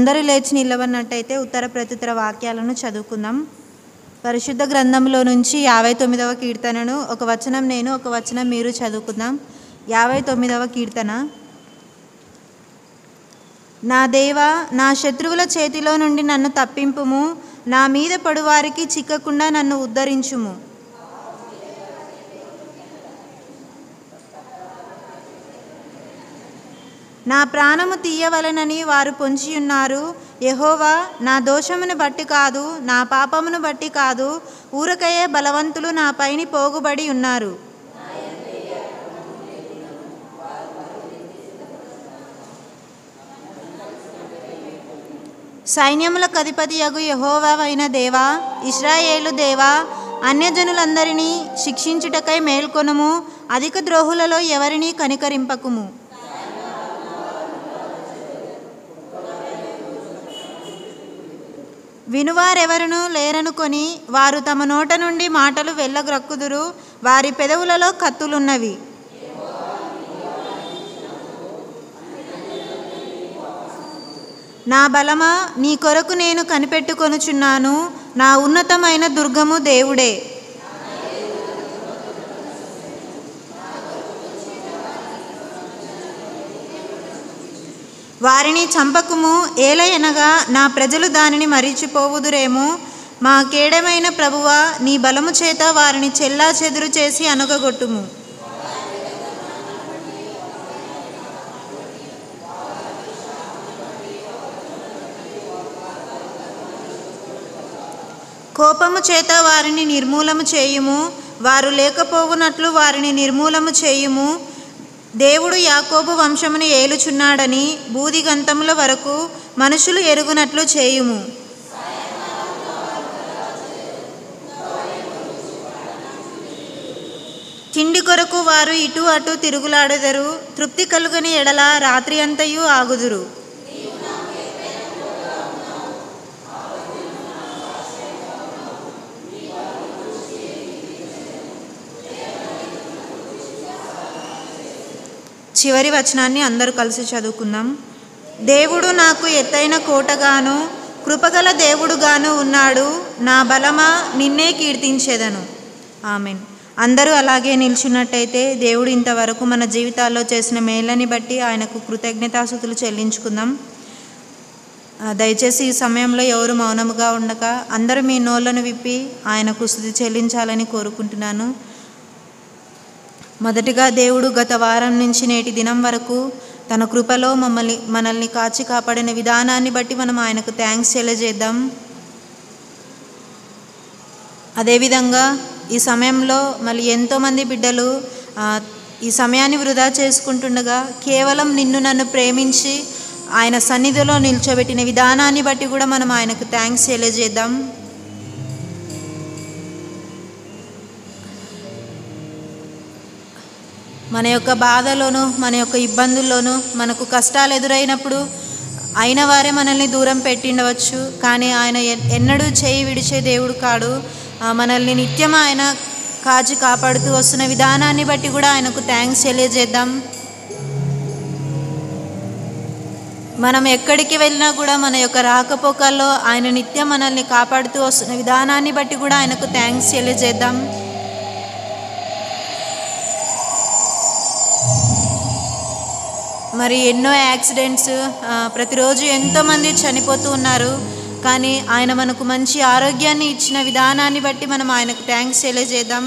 అందరూ లేచి నిలబడినట్టయితే ఉత్తర ప్రత్యుత్తర వాక్యాలను చదువుకుందాం. పరిశుద్ధ గ్రంథంలో నుంచి 59వ కీర్తనను ఒక వచనం నేను, ఒక వచనం మీరు చదువుకుందాం. 59వ కీర్తన. నా దేవా, నా శత్రువుల చేతిలో నుండి నన్ను తప్పింపుము, నా మీద పడువారికి చిక్కకుండా నన్ను ఉద్ధరించుము. నా ప్రాణము తీయవలెనని వారు పొంచియున్నారు. యెహోవా, నా దోషమును బట్టి కాదు, నా పాపమును బట్టి కాదు, ఊరకయే బలవంతులు నా పైని పోగుబడి ఉన్నారు. సైన్యములకు అధిపతియగు యెహోవావైన దేవా, ఇశ్రాయేలు దేవా, అన్యజనులందరినీ శిక్షించుటకై మేల్కొనుము. అధిక ద్రోహులలో ఎవరినీ కనికరింపకుము. వినువారెవరునూ లేరనుకొని వారు తమ నోట నుండి మాటలు వెళ్ళగ్రక్కుదురు. వారి పెదవులలో కత్తులున్నవి. నా బలమా, నీ కొరకు నేను కనిపెట్టుకొనుచున్నాను. నా ఉన్నతమైన దుర్గము దేవుడే. వారిని చంపకుము, ఏలయనగా నా ప్రజలు దానిని మరిచిపోవుదురేమో. మా కేడమైన ప్రభువా, నీ బలము చేత వారిని చెల్లా చెదురు చేసి అనుగగొట్టుము. కోపము చేత వారిని నిర్మూలము చేయుము. వారు లేకపోవునట్లు వారిని నిర్మూలము చేయుము. దేవుడు యాకోబు వంశమును ఏలుచున్నాడని బూదిగంతముల వరకు మనుషులు ఎరుగునట్లు చేయుము. తిండి కొరకు వారు ఇటు అటు తిరుగులాడెదరు. తృప్తి కలుగని ఎడల రాత్రి అంతయు ఆగుదురు. చివరి వచనాన్ని అందరూ కలిసి చదువుకుందాం. దేవుడు నాకు ఎత్తైన కోటగాను కృపగల దేవుడుగాను ఉన్నాడు. నా బలమా, నిన్నే కీర్తించెదను. ఆమెన్. అందరూ అలాగే నిల్చున్నట్టయితే దేవుడు ఇంతవరకు మన జీవితాల్లో చేసిన మేళ్ళని బట్టి ఆయనకు కృతజ్ఞతాస్తుతులు చెల్లించుకుందాం. దయచేసి ఈ సమయంలో ఎవరు మౌనముగా ఉండక అందరూ మీ నోళ్ళను విప్పి ఆయనకు స్తుతి చెల్లించాలని కోరుకుంటున్నాను. మొదటిగా దేవుడు గత వారం నుంచి నేటి దినం వరకు తన కృపలో మనల్ని కాచి కాపాడిన విధానాన్ని బట్టి మనం ఆయనకు థ్యాంక్స్ తెలియజేద్దాం. అదేవిధంగా ఈ సమయంలో మళ్ళీ ఎంతోమంది బిడ్డలు ఈ సమయాన్ని వృధా చేసుకుంటుండగా కేవలం నిన్ను నన్ను ప్రేమించి ఆయన సన్నిధిలో నిల్చోబెట్టిన విధానాన్ని బట్టి కూడా మనం ఆయనకు థ్యాంక్స్ తెలియజేద్దాం. మన యొక్క బాధలోను, మన యొక్క ఇబ్బందుల్లోనూ, మనకు కష్టాలు ఎదురైనప్పుడు అయిన వారే మనల్ని దూరం పెట్టిండవచ్చు. కానీ ఆయన ఎన్నడూ చేయి విడిచే దేవుడు కాడు. మనల్ని నిత్యం ఆయన కాచి కాపాడుతూ వస్తున్న విధానాన్ని బట్టి కూడా ఆయనకు థ్యాంక్స్ తెలియజేద్దాం. మనం ఎక్కడికి వెళ్ళినా కూడా మన యొక్క రాకపోకల్లో ఆయన నిత్యం మనల్ని కాపాడుతూ వస్తున్న విధానాన్ని బట్టి కూడా ఆయనకు థ్యాంక్స్ తెలియజేద్దాం. మరి ఎన్నో యాక్సిడెంట్స్, ప్రతిరోజు ఎంతోమంది చనిపోతూ ఉన్నారు. కానీ ఆయన మనకు మంచి ఆరోగ్యాన్ని ఇచ్చిన విధానాన్ని బట్టి మనం ఆయనకు థ్యాంక్స్ తెలియజేద్దాం.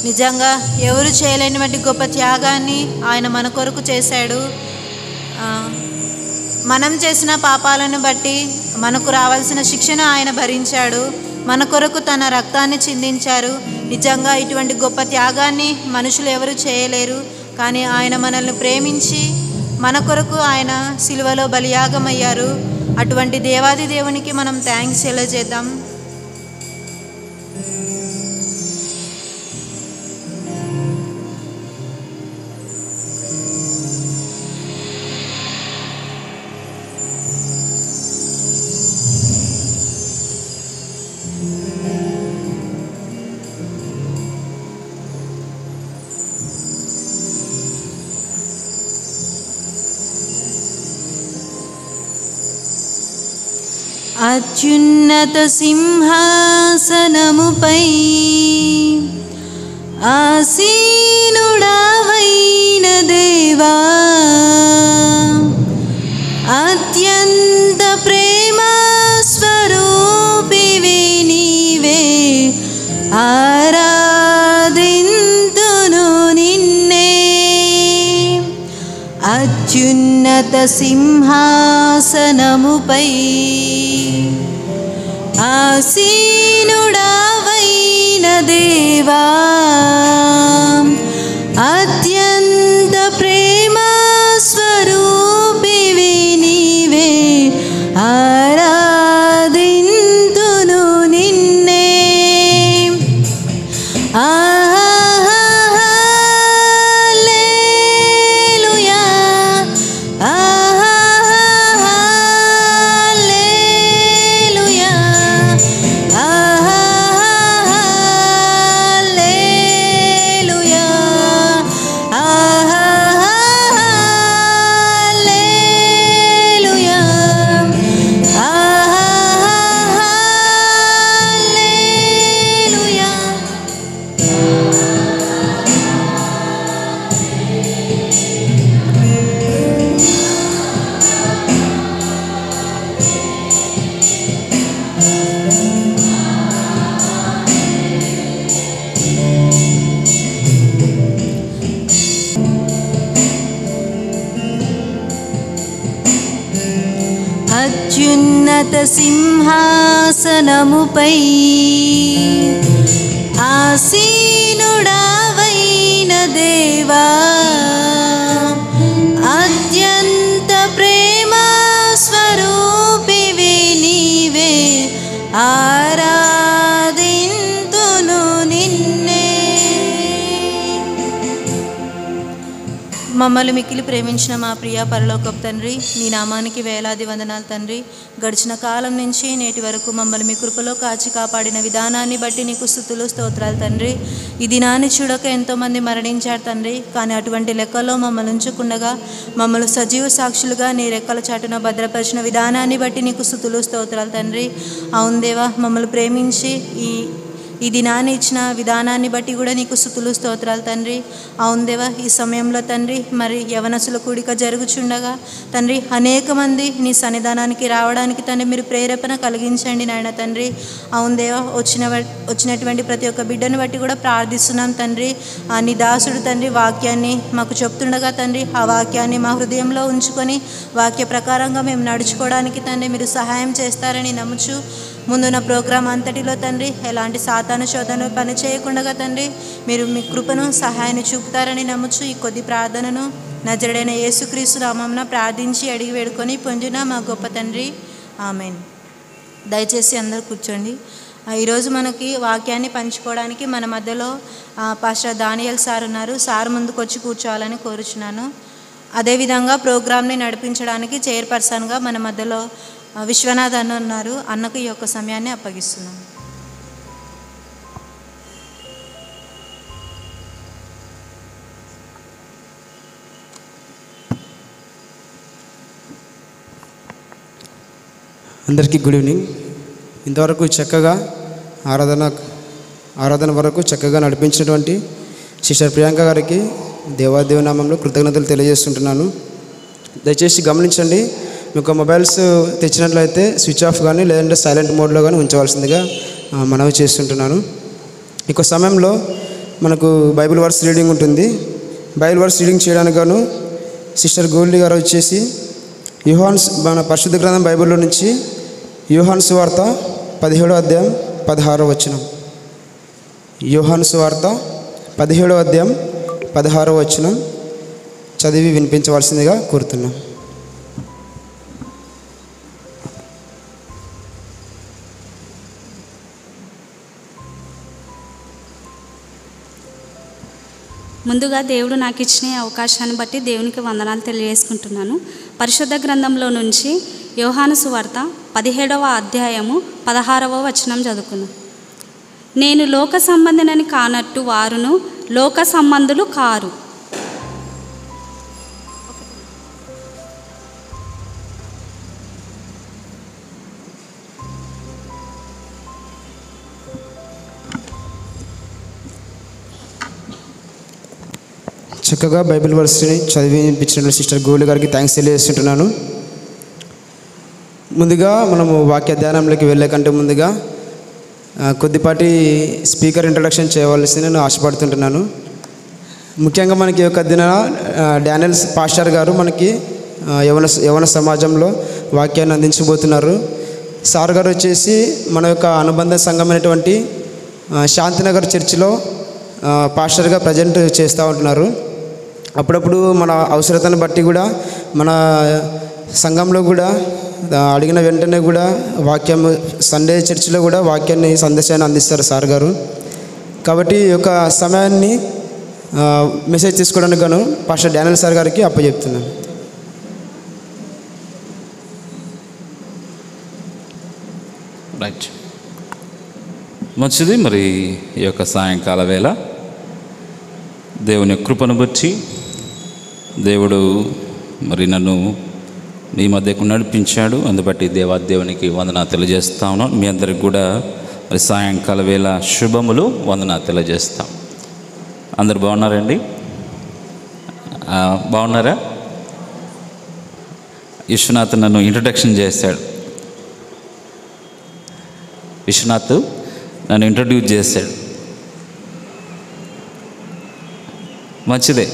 నిజంగా ఎవరు చేయలేనివంటి గొప్ప త్యాగాన్ని ఆయన మన కొరకు చేశాడు. మనం చేసిన పాపాలను బట్టి మనకు రావాల్సిన శిక్షను ఆయన భరించాడు. మన కొరకు తన రక్తాన్ని చిందించారు. నిజంగా ఇటువంటి గొప్ప త్యాగాన్ని మనుషులు ఎవరు చేయలేరు. కానీ ఆయన మనల్ని ప్రేమించి మన కొరకు ఆయన సిలువలో బలియాగమయ్యారు. అటువంటి దేవాది దేవునికి మనం థ్యాంక్స్ తెలియజేద్దాం. అత్యున్నత సింహాసనముపై ఆసీనుడవైన దేవా, అత్యంత ప్రేమ స్వరూపివి నీవే, ఆరాధింతును నిన్నే. అత్యున్నత సింహాసనముపై ఆసీనుడవైన దేవా, అత్యంత ప్రేమ స్వరూపివి నీవే, ఆరాధింతును నిన్నే. హల్లెలూయా, హల్లెలూయా, హల్లెలూయా, హల్లెలూయా, హల్లెలూయా. అత్యున్నత సింహాసనముపై ఆసీనుడవైన దేవా, అత్యంత ప్రేమ స్వరూపివి నీవే, ఆరాధింతును నిన్నే. మమ్మల్ని మిక్కిలి ప్రేమించిన మా ప్రియ పరలోకపు తండ్రి, నీ నామానికి వేలాది వందనాలు తండ్రి. గడిచిన కాలం నుంచి నేటి వరకు మమ్మల్ని మీ కృపలో కాచి కాపాడిన విధానాన్ని బట్టి నీకు స్తుతులు స్తోత్రాలు తండ్రి. ఈ దినాన్ని చూడక ఎంతోమంది మరణించారు తండ్రి, కానీ అటువంటి లెక్కల్లో మమ్మల్ని ఉంచకుండగా మమ్మల్ని సజీవ సాక్షులుగా నీ రెక్కల చాటున భద్రపరిచిన విధానాన్ని బట్టి నీకు స్తుతులు స్తోత్రాలు తండ్రి. అవును దేవా, మమ్మల్ని ప్రేమించి ఈ దినాన్ని ఇచ్చిన విధానాన్ని బట్టి కూడా నీకు స్తుతులు స్తోత్రాలు తండ్రి. అవును దేవా, ఈ సమయంలో తండ్రి మరి యవనసుల కూడిక జరుగుచుండగా తండ్రి అనేక మంది నీ సన్నిధానానికి రావడానికి తండ్రి మీరు ప్రేరేపణ కలిగించండి నాయన తండ్రి. అవును దేవా, వచ్చినటువంటి ప్రతి ఒక్క బిడ్డను బట్టి కూడా ప్రార్థిస్తున్నాం తండ్రి. నీ దాసుడు తండ్రి వాక్యాన్ని మాకు చెప్తుండగా తండ్రి ఆ వాక్యాన్ని మా హృదయంలో ఉంచుకొని వాక్య ప్రకారంగా మేము నడుచుకోవడానికి తండ్రి మీరు సహాయం చేస్తారని నమ్ముచు ముందున్న ప్రోగ్రాం అంతటిలో తండ్రి ఎలాంటి సాతాను శోధనలు పని చేయకుండా తండ్రి మీరు మీ కృపను సహాయాన్ని చూపుతారని నమ్ముచు ఈ కొద్ది ప్రార్థనను నజరుడైన యేసుక్రీస్తు నామమున ప్రార్థించి అడిగి వేడుకొని పొందిన మా గొప్ప తండ్రి, ఆమేన్. దయచేసి అందరూ కూర్చోండి. ఈరోజు మనకి వాక్యాన్ని పంచుకోవడానికి మన మధ్యలో పాస్టర్ దానియల్ సార్ ఉన్నారు. సార్ ముందుకు వచ్చి కూర్చోవాలని కోరుచున్నాను. అదేవిధంగా ప్రోగ్రామ్ని నడిపించడానికి చైర్పర్సన్గా మన మధ్యలో విశ్వనాథ్ అన్న ఉన్నారు. అన్నకు ఈ యొక్క సమయాన్ని అప్పగిస్తున్నాను. అందరికీ గుడ్ ఈవినింగ్. ఇంతవరకు చక్కగా ఆరాధన వరకు చక్కగా నడిపించినటువంటి సిస్టర్ ప్రియాంక గారికి దేవాదేవి నామంలో కృతజ్ఞతలు తెలియజేస్తుంటున్నాను. దయచేసి గమనించండి, మీకు మొబైల్స్ తెచ్చినట్లయితే స్విచ్ ఆఫ్ కానీ లేదంటే సైలెంట్ మోడ్లో కానీ ఉంచవలసిందిగా మనవి చేస్తుంటున్నాను. ఇంకో సమయంలో మనకు బైబిల్ వర్స్ రీడింగ్ ఉంటుంది. బైబిల్ వర్స్ రీడింగ్ చేయడానికి గాను సిస్టర్ గోల్డీ గారు వచ్చేసి మన పరిశుద్ధ గ్రంథం బైబిల్లో నుంచి యోహాను సువార్త 17వ అధ్యాయం 16వ వచనం. యోహాను సువార్త 17వ అధ్యాయం 16వ వచనం చదివి వినిపించవలసిందిగా కోరుతున్నాం. ముందుగా దేవుడు నాకు ఇచ్చిన అవకాశాన్ని బట్టి దేవునికి వందనాలు తెలియజేసుకుంటున్నాను. పరిశుద్ధ గ్రంథంలో నుంచి యోహాను సువార్త 17వ అధ్యాయము 16వ వచనం చదువుకున్నాను. నేను లోక సంబంధినని కానట్టు వారును లోక సంబంధులు కారు. చక్కగా బైబిల్ వర్స్ని చదివించిన సిస్టర్ గోలు గారికి థ్యాంక్స్ తెలియజేస్తుంటున్నాను. ముందుగా మనము వాక్య ధ్యానంలోకి వెళ్ళే కంటే ముందుగా కొద్దిపాటి స్పీకర్ ఇంట్రడక్షన్ చేయవలసి నేను ఆశపడుతుంటున్నాను. ముఖ్యంగా మనకి ఒక దిన డానియల్ పాస్టర్ గారు మనకి యవన సమాజంలో వాక్యాన్ని అందించబోతున్నారు. సార్ గారు వచ్చేసి మన యొక్క అనుబంధ సంఘమైనటువంటి శాంతినగర్ చర్చిలో పాస్టర్గా ప్రజెంట్ చేస్తూ ఉంటున్నారు. అప్పుడప్పుడు మన అవసరతను బట్టి కూడా మన సంఘంలో కూడా అడిగిన వెంటనే కూడా వాక్యం సండే చర్చిలో కూడా వాక్యాన్ని సందేశాన్ని అందిస్తారు సార్ గారు. కాబట్టి ఈ యొక్క సమయాన్ని మెసేజ్ తీసుకోవడానికి గాను పాస్టర్ డానియల్ సార్ గారికి అప్పచెప్తున్నాను. రైట్, మంచిది. మరి ఈ యొక్క సాయంకాల వేళ దేవుని కృపను బట్టి దేవుడు మరి నన్ను మీ మధ్యకు నడిపించాడు. అందుబట్టి దేవాదేవునికి వందనా తెలియజేస్తా ఉన్నాను. మీ అందరికి కూడా మరి సాయంకాల వేళ శుభములు వందనా తెలియజేస్తాం. అందరు బాగున్నారండి? బాగున్నారా? విశ్వనాథ్ నన్ను ఇంట్రడక్షన్ చేశాడు. విశ్వనాథ్ నన్ను ఇంట్రడ్యూస్ చేశాడు. మంచిదే.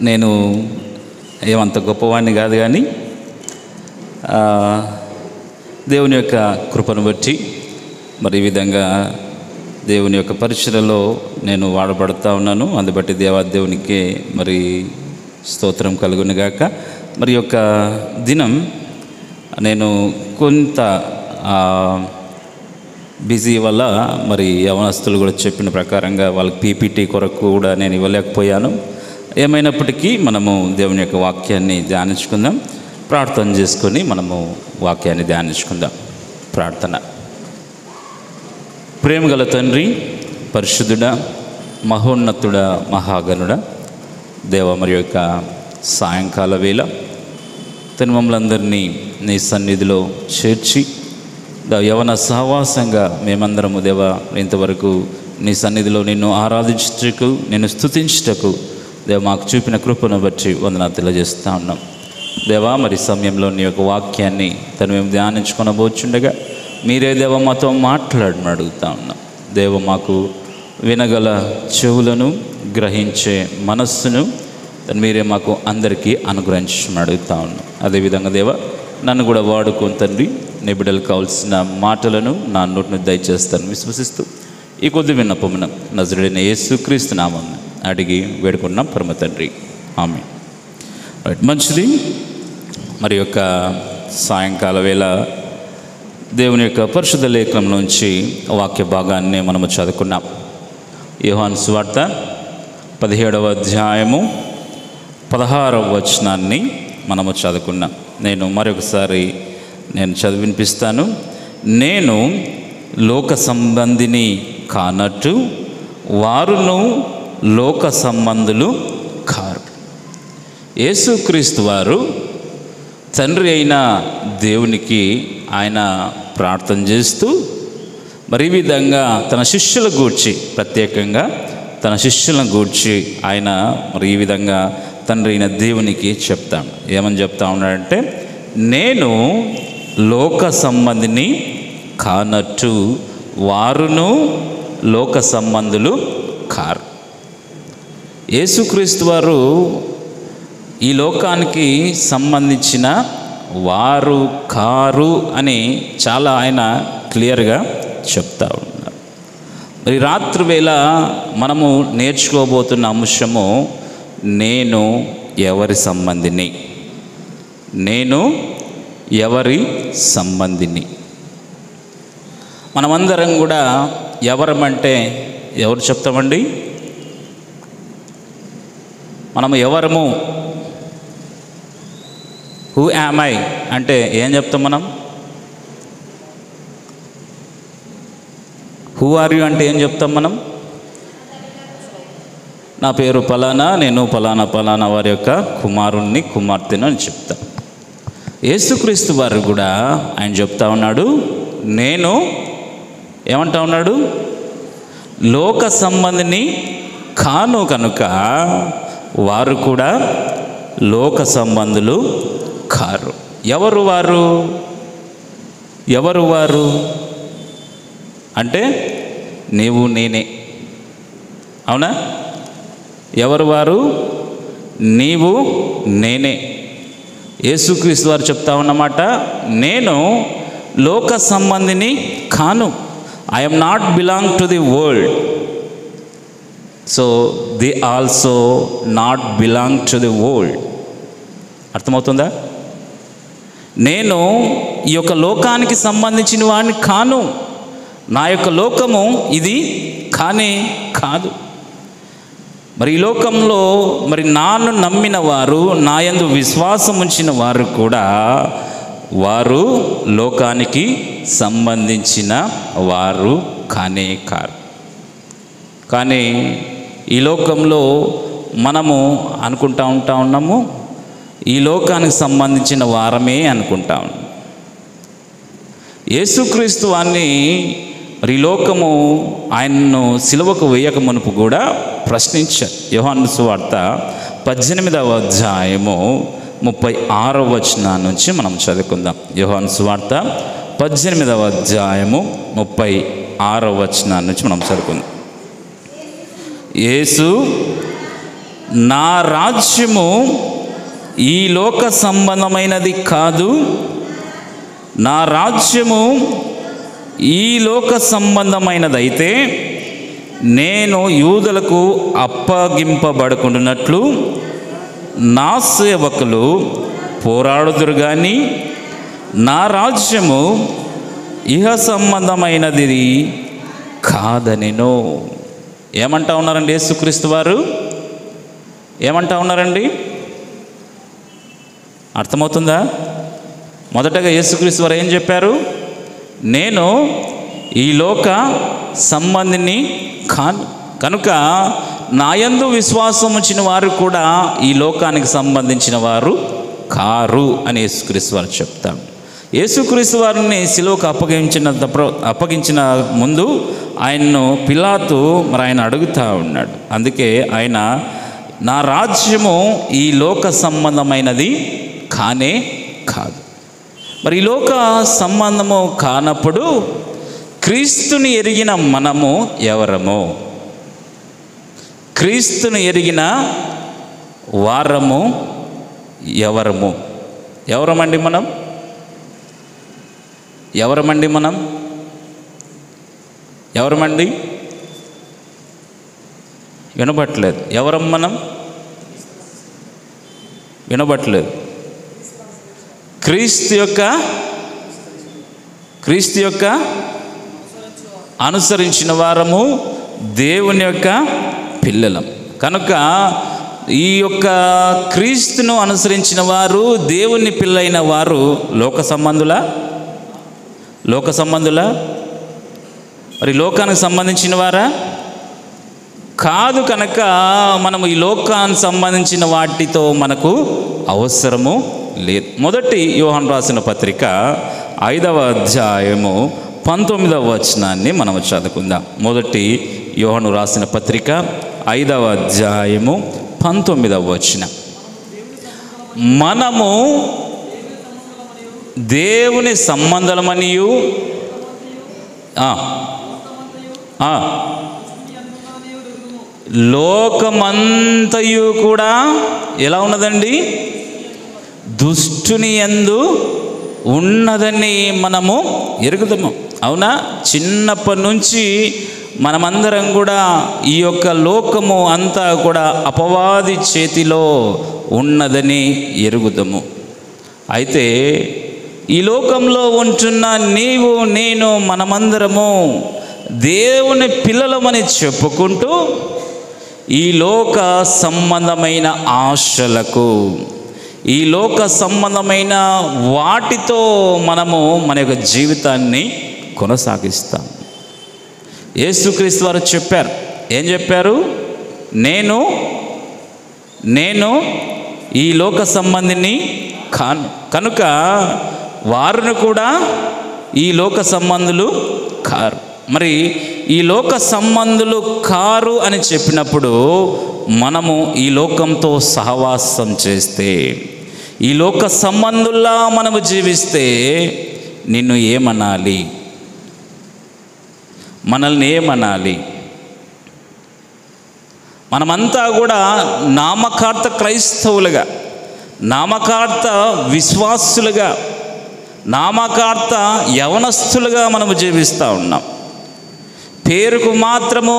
నేను ఏమంత గొప్పవాడిని కాదు, కానీ దేవుని యొక్క కృపను బట్టి మరి ఈ విధంగా దేవుని యొక్క పరిచర్యలో నేను వాడబడుతూ ఉన్నాను. అందుబట్టి దేవాదేవునికి మరి స్తోత్రం కలుగును గాక. మరి యొక్క దినం నేను కొంత బిజీ వల్ల మరి యవనస్తులు కూడా చెప్పిన ప్రకారంగా వాళ్ళకి పీపీటీ కొరకు కూడా నేను ఇవ్వలేకపోయాను. ఏమైనప్పటికీ మనము దేవుని యొక్క వాక్యాన్ని ధ్యానించుకుందాం. ప్రార్థన చేసుకొని మనము వాక్యాన్ని ధ్యానించుకుందాం. ప్రార్థన. ప్రేమగల తండ్రి, పరిశుద్ధుడా, మహోన్నతుడా, మహాగణుడా, దేవ మరి యొక్క సాయంకాల వేళ తను మమ్మల్ని అందరినీ నీ సన్నిధిలో చేర్చి యవన సహవాసంగా మేమందరము దేవ ఇంతవరకు నీ సన్నిధిలో నిన్ను ఆరాధించుటకు, నిన్ను స్తుతించుటకు దేవ మాకు చూపిన కృపను బట్టి వందనాలు తెలియజేస్తూ ఉన్నాం. దేవా మరి సమయంలో నీ యొక్క వాక్యాన్ని తను మేము ధ్యానించుకొనబోచుండగా మీరే దేవ మాతో మాట్లాడమని అడుగుతా ఉన్నాం. దేవ మాకు వినగల చెవులను, గ్రహించే మనస్సును తను మీరే మాకు అందరికీ అనుగ్రహించమని అడుగుతా ఉన్నాం. అదేవిధంగా దేవ నన్ను కూడా వాడుకొని తండ్రి నీ బిడ్డలకు కావాల్సిన మాటలను నా నోటిని దయచేస్తాను విశ్వసిస్తూ ఈ కొద్ది విన్నపమున నజరుడైన యేసుక్రీస్తు నామమున అడిగి వేడుకున్నాం పరమ తండ్రి, ఆమేన్. రైట్, మంచిది. మరి యొక్క సాయంకాల వేళ దేవుని యొక్క పరిశుద్ధ లేఖనం నుంచి వాక్య భాగాన్ని మనము చదువుకున్నాం. యోహాను సువార్త 17వ అధ్యాయము 16వ వచనాన్ని మనము చదువుకున్నాం. నేను మరొకసారి చదివినిపిస్తాను. నేను లోక సంబంధిని కానట్టు వారును లోక సంబంధులు కారు. యేసుక్రీస్తు వారు తండ్రి అయిన దేవునికి ఆయన ప్రార్థన చేస్తూ మరి ఈ విధంగా తన శిష్యుల గూర్చి, ప్రత్యేకంగా తన శిష్యులను గూర్చి ఆయన మరి ఈ విధంగా తండ్రి అయిన దేవునికి చెప్తాను. ఏమని చెప్తా ఉన్నాడంటే, నేను లోక సంబంధిని కానట్టు వారును లోక సంబంధులు కారు. యేసుక్రీస్తు వారు ఈ లోకానికి సంబంధించిన వారు కారు అని చాలా ఆయన క్లియర్గా చెప్తా ఉన్నారు. మరి రాత్రి వేళ మనము నేర్చుకోబోతున్న అంశము, నేను ఎవరి సంబంధిని, నేను ఎవరి సంబంధిని. మనమందరం కూడా ఎవరమంటే ఎవరు చెప్తామండి? మనము ఎవరము, హూ యామ్ ఐ అంటే ఏం చెప్తాం మనం? హూ ఆర్ యు అంటే ఏం చెప్తాం మనం? నా పేరు ఫలానా, నేను ఫలానా వారి యొక్క కుమారుణ్ణి, కుమార్తెను అని చెప్తాం. యేసుక్రీస్తు వారు కూడా ఆయన చెప్తా ఉన్నాడు, నేను ఏమంటా ఉన్నాడు? లోక సంబంధిని కాను కనుక వారు కూడా లోక సంబంధులు కారు. ఎవరు వారు? ఎవరు వారు అంటే నీవు నేనే. అవునా? ఎవరు వారు? నీవు నేనే. యేసుక్రీస్తు వారు చెప్తా ఉన్నమాట, నేను లోక సంబంధిని కాను. I am not belong to the world, so they also not belong to the world. అర్థమవుతుందా? నేను ఈ యొక్క లోకానికి సంబంధించిన వాడిని కాను. నా యొక్క లోకము ఇది కానే కాదు. మరి ఈ లోకంలో మరి నాను నమ్మిన వారు, నా యందు విశ్వాసం ఉంచిన వారు కూడా వారు లోకానికి సంబంధించిన వారు కానే కారు. కానీ ఈ లోకంలో మనము అనుకుంటా ఉన్నాము, ఈ లోకానికి సంబంధించిన వారమే అనుకుంటా ఉన్నాం. యేసుక్రీస్తు వారిని మరి ఈ లోకము ఆయన్ను సిలువకు వేయక మునుపు కూడా ప్రశ్నించారు. యోహాను సువార్త 18వ అధ్యాయము 36వ వచనం నుంచి మనం చదువుకుందాం. యోహాను సువార్త 18వ అధ్యాయము 36వ వచనం నుంచి మనం చదువుకుందాం. యేసు, నా రాజ్యము ఈ లోక సంబంధమైనది కాదు. నా రాజ్యము ఈ లోక సంబంధమైనదైతే నేను యూదులకు అప్పగింపబడుకున్నట్లు నా సేవకులు పోరాడుదురు కానీ నా రాజ్యము ఇహ సంబంధమైనది కాదనెను. ఏమంటా ఉన్నారండి యేసుక్రీస్తు వారు? ఏమంటా ఉన్నారండి? అర్థమవుతుందా? మొదటగా యేసుక్రీస్తు వారు ఏం చెప్పారు? నేను ఈ లోక సంబంధిని కాను కనుక నాయందు విశ్వాసం ఉంచిన వారు కూడా ఈ లోకానికి సంబంధించిన వారు కారు అని యేసుక్రీస్తు వారు చెప్తాడు. యేసుక్రీస్తు వారిని సిలువకు అప్పగించిన ముందు ఆయన్ను పిలాతు మరి ఆయన అడుగుతూ ఉన్నాడు. అందుకే ఆయన, నా రాజ్యము ఈ లోక సంబంధమైనది కానే కాదు. మరి ఈ లోక సంబంధము కానప్పుడు క్రీస్తుని ఎరిగిన మనము ఎవరము? క్రీస్తుని ఎరిగిన వారము ఎవరము? ఎవరమండి మనం? ఎవరమండి మనం? ఎవరమండి? వినబట్టలేదు. ఎవరం మనం? వినబట్టలేదు. క్రీస్తు యొక్క అనుసరించిన వారము, దేవుని యొక్క పిల్లలం. కనుక ఈ యొక్క క్రీస్తును అనుసరించిన వారు, దేవుని పిల్లైన వారు లోక సంబంధులా? మరి లోకానికి సంబంధించిన వారా? కాదు. కనుక మనము ఈ లోకానికి సంబంధించిన వాటితో మనకు అవసరము లేదు. మొదటి యోహాను రాసిన పత్రిక 5వ అధ్యాయము 19వ వచనాన్ని మనం చదువుకుందాం. మొదటి యోహాను రాసిన పత్రిక 5వ అధ్యాయము 19వ వచనం. మనము దేవుని సంబంధమనియు లోకమంతయు కూడా ఎలా ఉన్నదండి? దుష్టుని యందు ఉన్నదని మనము ఎరుగుదాము. అవునా? చిన్నప్పటి నుంచి మనమందరం కూడా ఈ యొక్క లోకము అంతా కూడా అపవాది చేతిలో ఉన్నదని ఎరుగుదాము. అయితే ఈ లోకంలో ఉంటున్న నీవు నేను మనమందరము దేవుని పిల్లలమని చెప్పుకుంటూ ఈ లోక సంబంధమైన ఆశలకు, ఈ లోక సంబంధమైన వాటితో మనము మన యొక్క జీవితాన్ని కొనసాగిస్తాం. యేసుక్రీస్తు వారు చెప్పారు. ఏం చెప్పారు? నేను ఈ లోక సంబంధిని కాను. కనుక వారిని కూడా ఈ లోక సంబంధులు కారు. మరి ఈ లోక సంబంధులు కారు అని చెప్పినప్పుడు మనము ఈ లోకంతో సహవాసం చేస్తే, ఈ లోక సంబంధుల్లా మనము జీవిస్తే నిన్ను ఏమనాలి? మనల్ని ఏమనాలి? మనమంతా కూడా నామకార్థ క్రైస్తవులుగా, నామకార్థ విశ్వాసులుగా, నామకార్థ యవనస్తులుగా మనము జీవిస్తూ ఉన్నాం. పేరుకు మాత్రము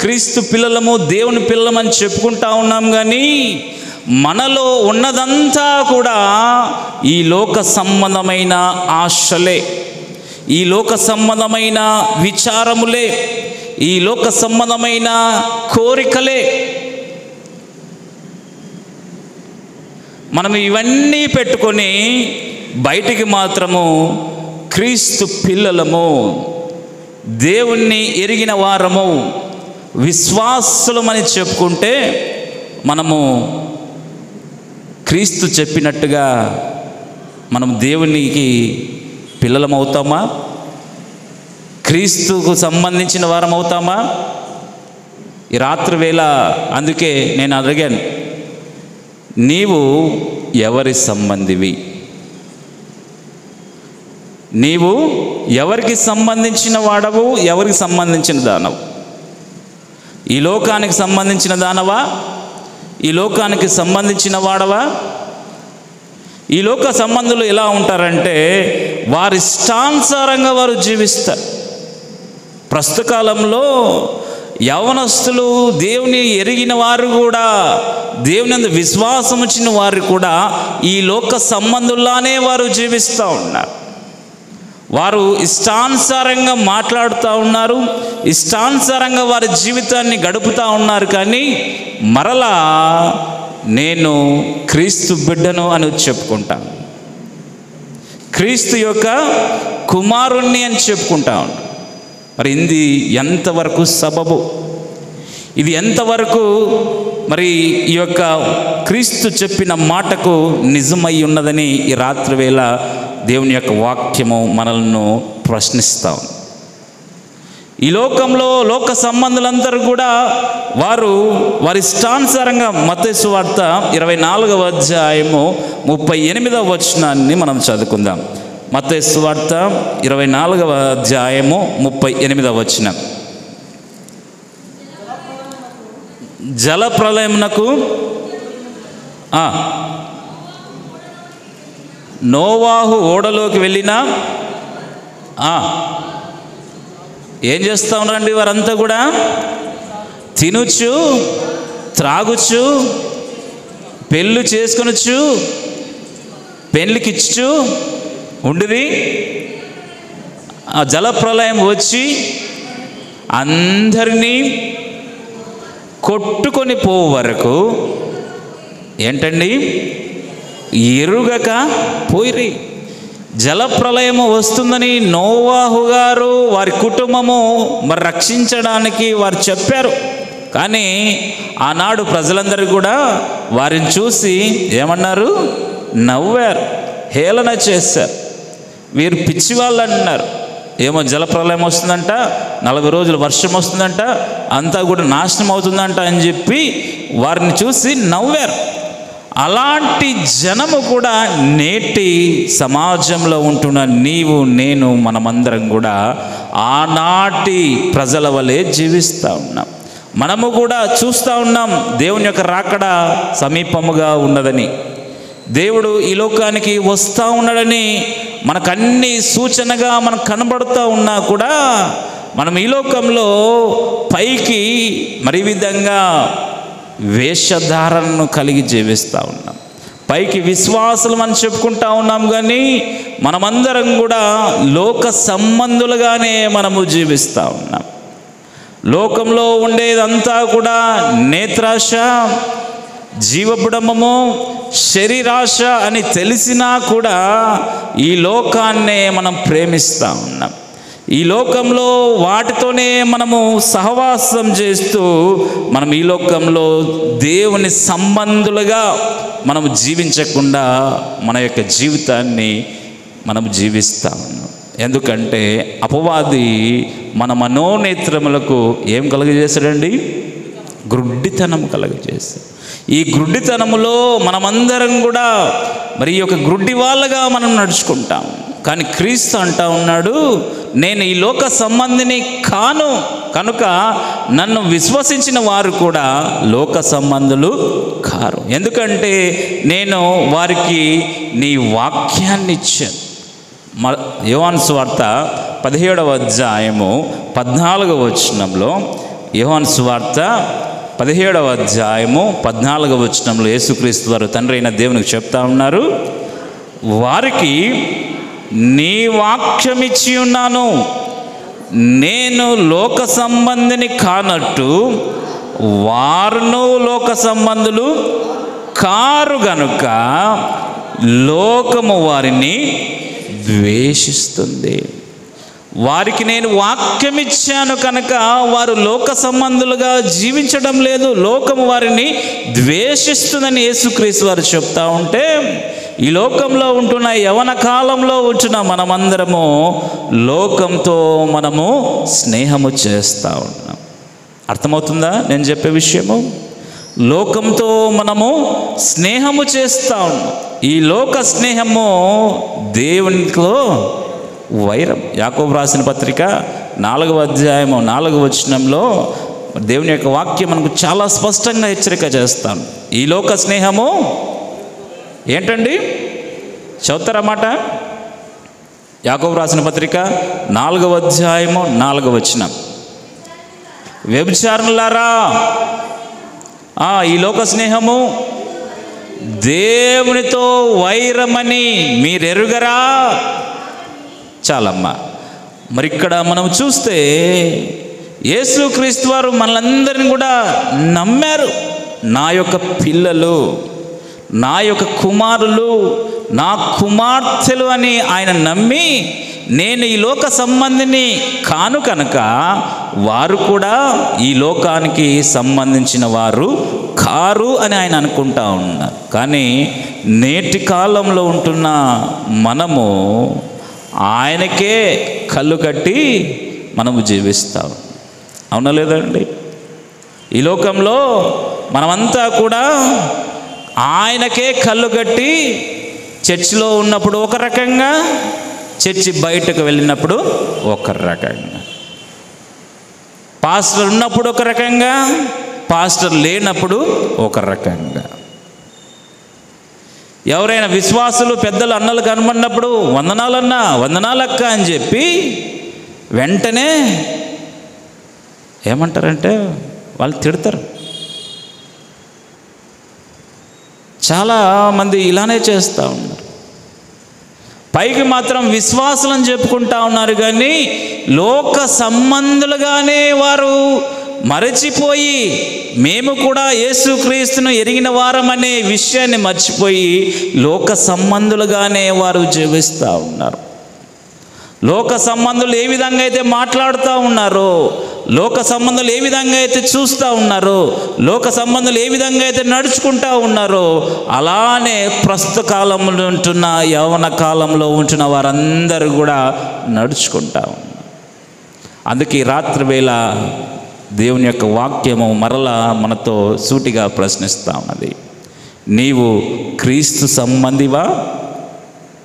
క్రీస్తు పిల్లలము, దేవుని పిల్లలమని చెప్పుకుంటా ఉన్నాం, కానీ మనలో ఉన్నదంతా కూడా ఈ లోక సంబంధమైన ఆశలే, ఈ లోక సంబంధమైన విచారములే, ఈ లోక సంబంధమైన కోరికలే. మనం ఇవన్నీ పెట్టుకొని బయటికి మాత్రము క్రీస్తు పిల్లలము, దేవుణ్ణి ఎరిగిన వారము, విశ్వాసులమని చెప్పుకుంటే మనము క్రీస్తు చెప్పినట్టుగా మనం దేవునికి పిల్లలమవుతామా? క్రీస్తుకు సంబంధించిన వారం అవుతామా? ఈ రాత్రి వేళ అందుకే నేను అడిగాను, నీవు ఎవరి సంబంధివి? నీవు ఎవరికి సంబంధించిన వాడవు? ఎవరికి సంబంధించిన దానవు? ఈ లోకానికి సంబంధించిన దానవా? ఈ లోకానికి సంబంధించిన వాడవా? ఈ లోక సంబంధులు ఎలా ఉంటారంటే వారి ఇష్టానుసారంగా వారు జీవిస్తారు. ప్రస్తుత కాలంలో యవనస్తులు, దేవుని ఎరిగిన వారు కూడా, దేవుని యందు విశ్వాసం వచ్చిన వారు కూడా ఈ లోక సంబంధుల్లానే వారు జీవిస్తూ ఉన్నారు. వారు ఇష్టానుసారంగా మాట్లాడుతూ ఉన్నారు, ఇష్టానుసారంగా వారి జీవితాన్ని గడుపుతూ ఉన్నారు. కానీ మరలా నేను క్రీస్తు బిడ్డను అని చెప్పుకుంటాను, క్రీస్తు యొక్క కుమారుణ్ణి అని చెప్పుకుంటా ఉన్నాను. మరి ఇది ఎంతవరకు సబబు? ఇది ఎంతవరకు మరి ఈ యొక్క క్రీస్తు చెప్పిన మాటకు నిజమై ఉన్నదని ఈ రాత్రి వేళ దేవుని యొక్క వాక్యము మనల్ని ప్రశ్నిస్తాం. ఈ లోకంలో లోక సంబంధులందరూ కూడా వారి ఇష్టానుసారంగా, మత్తయి సువార్త 24వ అధ్యాయము 38వ వచనాన్ని మనం చదువుకుందాం. మత్తయి సువార్త 24వ అధ్యాయము 38వ వచనం. జల ప్రళయమునకు నోవాహు ఓడలోకి వెళ్ళినా ఏం చేస్తూ ఉన్నారండి? వారంతా కూడా తినుచు, త్రాగుచు, పెళ్ళు చేసుకొనొచ్చు, పెళ్ళికిచ్చు ఉండిది. ఆ జలప్రలయం వచ్చి అందరినీ కొట్టుకొని పోవు వరకు ఏంటండి ఎరుగక పోయిరి. జలప్రలయము వస్తుందని నోవాహు గారు వారి కుటుంబము మరి రక్షించడానికి వారు చెప్పారు. కానీ ఆనాడు ప్రజలందరూ కూడా వారిని చూసి ఏమన్నారు? నవ్వారు, హేళన చేశారు. వీరు పిచ్చివాళ్ళు అంటున్నారు. ఏమో జలప్రలయం వస్తుందంట, 40 రోజులు వర్షం వస్తుందంట, అంతా కూడా నాశనం అవుతుందంట అని చెప్పి వారిని చూసి నవ్వారు. అలాంటి జనము కూడా నేటి సమాజంలో ఉంటున్న నీవు, నేను, మనమందరం కూడా ఆనాటి ప్రజల వలె జీవిస్తూ ఉన్నాం. మనము కూడా చూస్తూ ఉన్నాం దేవుని యొక్క రాకడ సమీపముగా ఉన్నదని, దేవుడు ఈ లోకానికి వస్తూ ఉన్నాడని మనకన్నీ సూచనగా మనకు కనబడుతూ ఉన్నా కూడా మనం ఈ లోకంలో పైకి మరి విధంగా వేషధారణను కలిగి జీవిస్తూ ఉన్నాం. పైకి విశ్వాసులం అని చెప్పుకుంటా ఉన్నాం, కానీ మనమందరం కూడా లోక సంబంధులుగానే మనము జీవిస్తూ ఉన్నాం. లోకంలో ఉండేదంతా కూడా నేత్రాశ, జీవబుడమము, శరీరాశ అని తెలిసినా కూడా ఈ లోకాన్నే మనం ప్రేమిస్తూ ఉన్నాం. ఈ లోకంలో వాటితోనే మనము సహవాసం చేస్తూ మనం ఈ లోకంలో దేవుని సంబంధులుగా మనము జీవించకుండా మన యొక్క జీవితాన్ని మనం జీవిస్తూ ఉన్నాం. ఎందుకంటే అపవాది మన మనోనేత్రములకు ఏం కలుగజేశాడండి? గ్రుడ్డితనం కలుగజేశాడు. ఈ గ్రుడ్డితనములో మనమందరం కూడా మరి ఈ యొక్క గ్రుడ్డి వాళ్ళగా మనం నడుచుకుంటాం. కానీ క్రీస్తు అంటా ఉన్నాడు, నేను ఈ లోక సంబంధిని కాను, కనుక నన్ను విశ్వసించిన వారు కూడా లోక సంబంధులు కారు. ఎందుకంటే నేను వారికి నీ వాక్యాన్ని ఇచ్చాను. యోహాను సువార్త 17వ అధ్యాయము 14వ వచనంలో, యోహాను సువార్త 17వ అధ్యాయము 14వ వచనంలో యేసుక్రీస్తు వారు తండ్రి అయిన దేవునికి చెప్తా ఉన్నారు, వారికి నీ వాక్యం ఇచ్చి ఉన్నాను, నేను లోక సంబంధిని కానట్టు వారును లోక సంబంధులు కారు గనుక లోకము వారిని ద్వేషిస్తుంది. వారికి నేను వాక్యం ఇచ్చాను కనుక వారు లోక సంబంధులుగా జీవించడం లేదు, లోకము వారిని ద్వేషిస్తుందని యేసుక్రీస్తు వారు చెప్తా ఉంటే, ఈ లోకంలో ఉంటున్న యవన కాలంలో ఉంటున్న మనమందరము లోకంతో మనము స్నేహము చేస్తూ ఉన్నాం. అర్థమవుతుందా నేను చెప్పే విషయము? లోకంతో మనము స్నేహము చేస్తూ ఉన్నాం. ఈ లోక స్నేహము దేవునితో వైరం. యాకోబు రాసిన పత్రిక 4వ అధ్యాయము 4వ వచనంలో దేవుని యొక్క వాక్యం మనకు చాలా స్పష్టంగా హెచ్చరిక చేస్తాను. ఈ లోక స్నేహము ఏంటండి? చదువుతారన్నమాట. యాకోబు రాసిన పత్రిక 4వ అధ్యాయము 4వ వచనం, వ్యభిచారులారా, ఈ లోక స్నేహము దేవునితో వైరమని మీరెరుగరా? చాలమ్మా. మరి ఇక్కడ మనం చూస్తే యేసుక్రీస్తు వారు మనలందరినీ కూడా నమ్మారు. నా యొక్క పిల్లలు, నా యొక్క కుమారులు, నా కుమార్తెలు అని ఆయన నమ్మి, నేను ఈ లోక సంబంధిని కాను కనుక వారు కూడా ఈ లోకానికి సంబంధించిన వారు కారు అని ఆయన అనుకుంటా ఉన్నారు. కానీ నేటి కాలంలో ఉంటున్న మనము ఆయనకే కళ్ళు కట్టి మనము జీవిస్తాం. అవునా లేదండి? ఈ లోకంలో మనమంతా కూడా ఆయనకే కళ్ళు కట్టి చర్చిలో ఉన్నప్పుడు ఒక రకంగా, చర్చి బయటకు వెళ్ళినప్పుడు ఒక రకంగా, పాస్టర్ ఉన్నప్పుడు ఒక రకంగా, పాస్టర్ లేనప్పుడు ఒక రకంగా. ఎవరైనా విశ్వాసులు పెద్దలు అన్నలు కనబడినప్పుడు వందనాలన్నా, వందనాలక్క అని చెప్పి వెంటనే ఏమంటారంటే వాళ్ళు తిడతారు. చాలామంది ఇలానే చేస్తూ ఉన్నారు. పైకి మాత్రం విశ్వాసులను చెప్పుకుంటా ఉన్నారు, కానీ లోక సంబంధులుగానే వారు మరచిపోయి, మేము కూడా యేసుక్రీస్తును ఎరిగిన వారమనే విషయాన్ని మర్చిపోయి లోక సంబంధులుగానే వారు జీవిస్తూ ఉన్నారు. లోక సంబంధులు ఏ విధంగా అయితే మాట్లాడుతూ ఉన్నారో, లోక సంబంధులు ఏ విధంగా అయితే చూస్తూ ఉన్నారో, లోక సంబంధులు ఏ విధంగా అయితే నడుచుకుంటూ ఉన్నారో, అలానే ప్రస్తుత కాలంలో ఉంటున్న యవ్వన కాలంలో ఉంటున్న వారందరూ కూడా నడుచుకుంటా ఉన్నారు. అందుకే రాత్రి వేళ దేవుని యొక్క వాక్యము మరలా మనతో సూటిగా ప్రశ్నిస్తూ ఉన్నది, నీవు క్రీస్తు సంబంధివా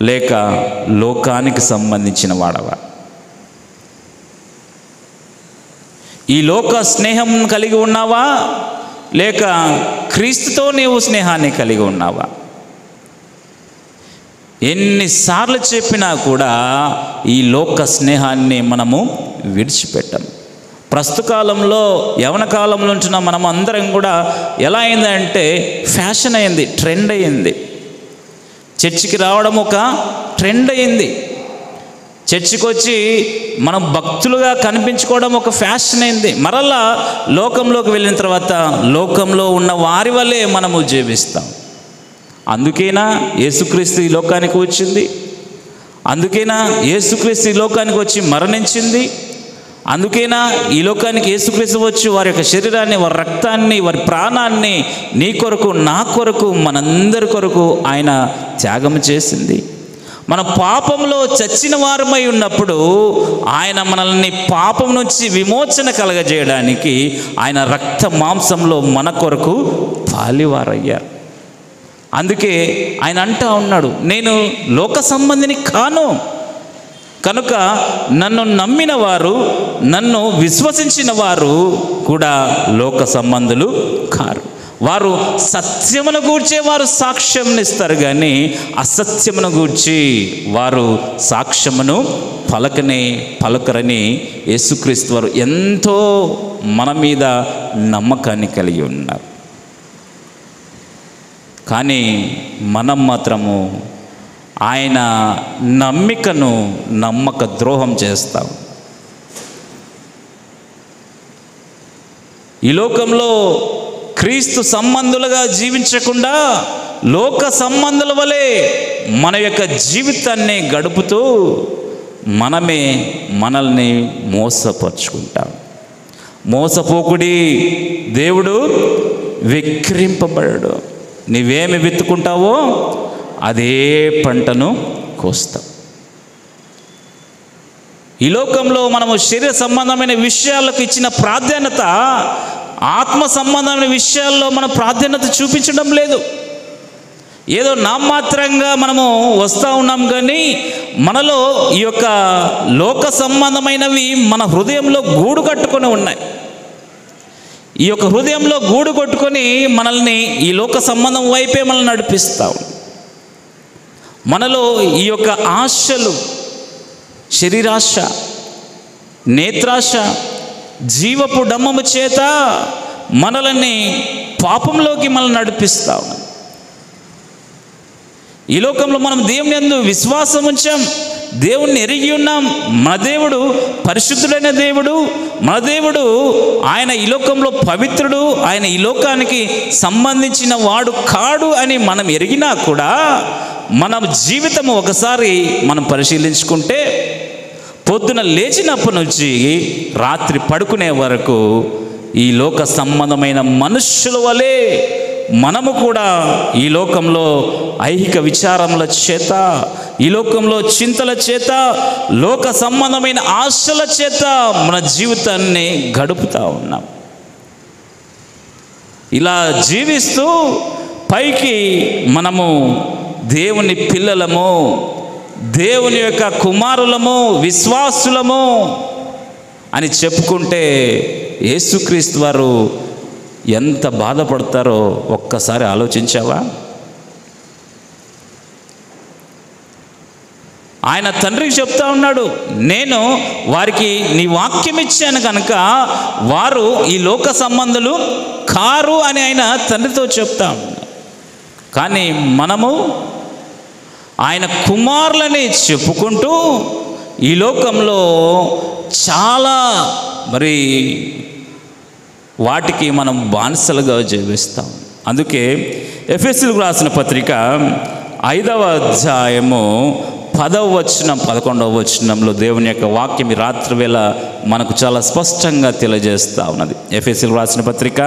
లేక లోకానికి సంబంధించిన వాడవా? ఈ లోక స్నేహం కలిగి ఉన్నావా లేక క్రీస్తుతో నీవు స్నేహాన్ని కలిగి ఉన్నావా? ఎన్నిసార్లు చెప్పినా కూడా ఈ లోక స్నేహాన్ని మనము విడిచిపెట్టము. ప్రస్తుత కాలంలో యవన కాలంలో ఉంటున్న మనం అందరం కూడా ఎలా అయిందంటే ఫ్యాషన్ అయింది, ట్రెండ్ అయింది. చర్చికి రావడం ఒక ట్రెండ్ అయింది. చర్చికి వచ్చి మనం భక్తులుగా కనిపించుకోవడం ఒక ఫ్యాషన్ అయింది. మరలా లోకంలోకి వెళ్ళిన తర్వాత లోకంలో ఉన్న వారి వల్లే మనము జీవిస్తాం. అందుకేనా యేసుక్రీస్తు ఈ లోకానికి వచ్చింది? అందుకేనా యేసుక్రీస్తు ఈ లోకానికి వచ్చి మరణించింది? అందుకేనా ఈ లోకానికి యేసుక్రీస్తు వచ్చి వారి యొక్క శరీరాన్ని, వారి రక్తాన్ని, వారి ప్రాణాన్ని నీ కొరకు, నా కొరకు, మనందరి కొరకు ఆయన త్యాగం చేసింది? మన పాపంలో చచ్చిన వారమై ఉన్నప్పుడు ఆయన మనల్ని పాపం నుంచి విమోచన కలగజేయడానికి ఆయన రక్త మాంసంలో మన కొరకు పాలివారయ్యారు. అందుకే ఆయన అంటా ఉన్నాడు, నేను లోక సంబంధిని కాను, కనుక నన్ను నమ్మిన వారు, నన్ను విశ్వసించిన వారు కూడా లోక సంబంధులు కారు. వారు సత్యమును గూర్చే వారు సాక్ష్యం ఇస్తారు, కానీ అసత్యమును గూర్చి వారు సాక్ష్యమును పలకరని యేసుక్రీస్తు వారు ఎంతో మన మీద నమ్మకాన్ని కలిగి ఉన్నారు. కానీ మనం మాత్రము ఆయన నమ్మక ద్రోహం చేస్తాం. ఈ లోకంలో క్రీస్తు సంబంధులుగా జీవించకుండా లోక సంబంధుల వలె మన యొక్క జీవితాన్ని గడుపుతూ మనల్ని మోసపరుచుకుంటాం. మోసపోకుడి, దేవుడు విక్రింపబడడు. నీవేమి విత్తుకుంటావో అదే పంటను కోస్తావు. ఈ లోకంలో మనము శరీర సంబంధమైన విషయాలకు ఇచ్చిన ప్రాధాన్యత ఆత్మ సంబంధమైన విషయాల్లో మనం ప్రాధాన్యత చూపించడం లేదు. ఏదో నామమాత్రంగా మనము వస్తూ ఉన్నాం, కానీ మనలో ఈ యొక్క లోక సంబంధమైనవి మన హృదయంలో గూడు కట్టుకొని ఉన్నాయి. ఈ యొక్క హృదయంలో గూడు కొట్టుకొని మనల్ని ఈ లోక సంబంధం వైపే మనల్ని నడిపిస్తాం. మనలో ఈ యొక్క ఆశలు, శరీరాశ, నేత్రాశ, జీవపు డమ్మము చేత మనల్ని పాపంలోకి మనల్ని నడిపిస్తాం. ఈ లోకంలో మనం దేవుని యందు విశ్వాసం ఉంచాం, దేవుణ్ణి ఎరిగి ఉన్నాం. మన దేవుడు పరిశుద్ధుడైన దేవుడు, మన దేవుడు ఆయన ఈ లోకంలో పవిత్రుడు, ఆయన ఈ లోకానికి సంబంధించిన వాడు కాడు అని మనం ఎరిగినా కూడా మన జీవితం ఒకసారి మనం పరిశీలించుకుంటే పొద్దున లేచినప్పటి నుంచి రాత్రి పడుకునే వరకు ఈ లోక సంబంధమైన మనుష్యుల వలె మనము కూడా ఈ లోకంలో ఐహిక విచారముల చేత, ఈ లోకంలో చింతల చేత, లోక సంబంధమైన ఆశల చేత మన జీవితాన్ని గడుపుతూ ఉన్నాం. ఇలా జీవిస్తూ పైకి మనము దేవుని పిల్లలము, దేవుని యొక్క కుమారులము, విశ్వాసులము అని చెప్పుకుంటే యేసుక్రీస్తు వారు ఎంత బాధపడతారో ఒక్కసారి ఆలోచించావా? ఆయన తండ్రికి చెప్తా ఉన్నాడు, నేను వారికి నీ వాక్యం ఇచ్చాను కనుక వారు ఈ లోక సంబంధులు కారు అని ఆయన తండ్రితో చెప్తా ఉన్నాడు. కానీ మనము ఆయన కుమారులని చెప్పుకుంటూ ఈ లోకంలో చాలా వాటికి మనం బానిసలుగా జీవిస్తాం. అందుకే ఎఫెసీయులకు రాసిన పత్రిక 5వ అధ్యాయము 10వ వచనం 11వ వచనంలో దేవుని యొక్క వాక్యం ఈ రాత్రి వేళ మనకు చాలా స్పష్టంగా తెలియజేస్తూ ఉన్నది. ఎఫెసీయులకు రాసిన పత్రిక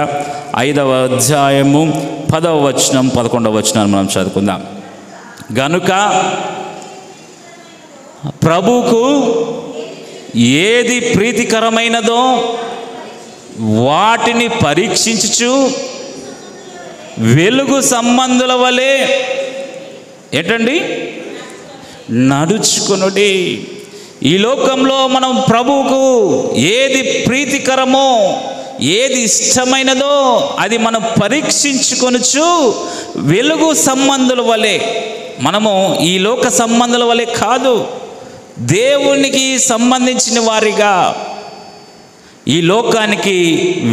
5వ అధ్యాయము 10వ వచనం 11వ వచనాన్ని మనం చదువుకుందాం. గనుక ప్రభువుకు ఏది ప్రీతికరమైనదో వాటిని పరీక్షించుచు వెలుగు సంబంధుల వలె ఏంటండి నడుచుకొనుడి. ఈ లోకంలో మనం ప్రభువుకు ఏది ప్రీతికరమో, ఏది ఇష్టమైనదో అది మనం పరీక్షించుకొనుచు వెలుగు సంబంధుల వలె, మనము ఈ లోక సంబంధుల వలె కాదు, దేవునికి సంబంధించిన వారిగా ఈ లోకానికి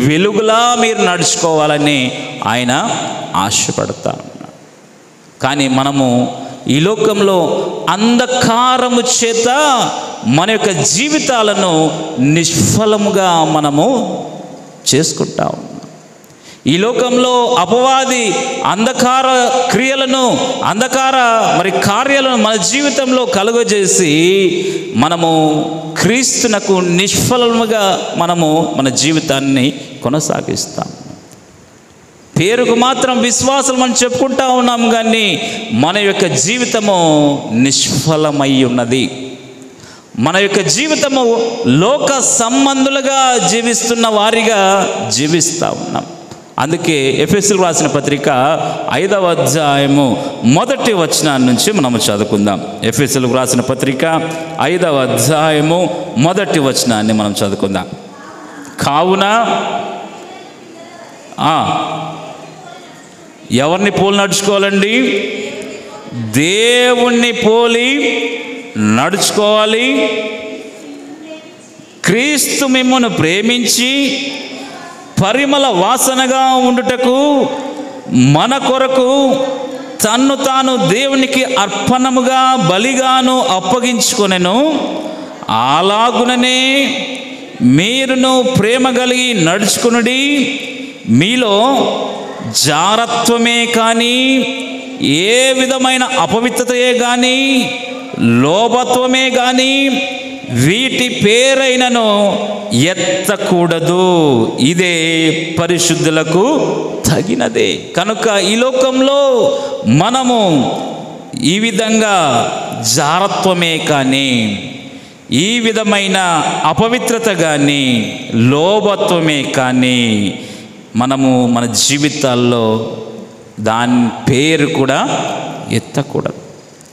వెలుగులా మీరు నడుచుకోవాలని ఆయన ఆశపడతారు. కానీ మనము ఈ లోకంలో అంధకారము చేత మన యొక్క జీవితాలను నిష్ఫలముగా మనము చేసుకుంటాం. ఈ లోకంలో అపవాది అంధకార క్రియలను, అంధకార కార్యాలను మన జీవితంలో కలుగజేసి మనము క్రీస్తునకు నిష్ఫలముగా మనము మన జీవితాన్ని కొనసాగిస్తాం. పేరుకు మాత్రం విశ్వాసం అని చెప్పుకుంటా ఉన్నాం, కానీ మన యొక్క జీవితము నిష్ఫలమై ఉన్నది. మన యొక్క జీవితము లోక సంబంధులుగా జీవిస్తున్న వారిగా జీవిస్తూ ఉన్నాం. అందుకే ఎఫెసీయులకు రాసిన పత్రిక 5వ అధ్యాయము 1వ వచనం నుంచి మనము చదువుకుందాం. ఎఫెసీయులకు రాసిన పత్రిక 5వ అధ్యాయము 1వ వచనాన్ని మనం చదువుకుందాం. కావున ఎవరిని పోలి నడుచుకోవాలండి? దేవుణ్ణి పోలి నడుచుకోవాలి. క్రీస్తు మిమ్మును ప్రేమించి పరిమళ వాసనగా ఉండుటకు మన కొరకు తన్ను తాను దేవునికి అర్పణముగా బలిగాను అప్పగించుకొనెను. అలాగుననే మీరును ప్రేమ కలిగి నడుచుకునుడి. మీలో జారత్వమే కానీ, ఏ విధమైన అపవిత్రతయే కానీ, లోభత్వమే కానీ వీటి పేరైనను ఎత్తకూడదు. ఇదే పరిశుద్ధులకు తగినదే. కనుక ఈ లోకంలో మనము ఈ విధంగా జారత్వమే కానీ, ఈ విధమైన అపవిత్రత కానీ, లోభత్వమే కానీ మనము మన జీవితాల్లో దాని పేరు కూడా ఎత్తకూడదు.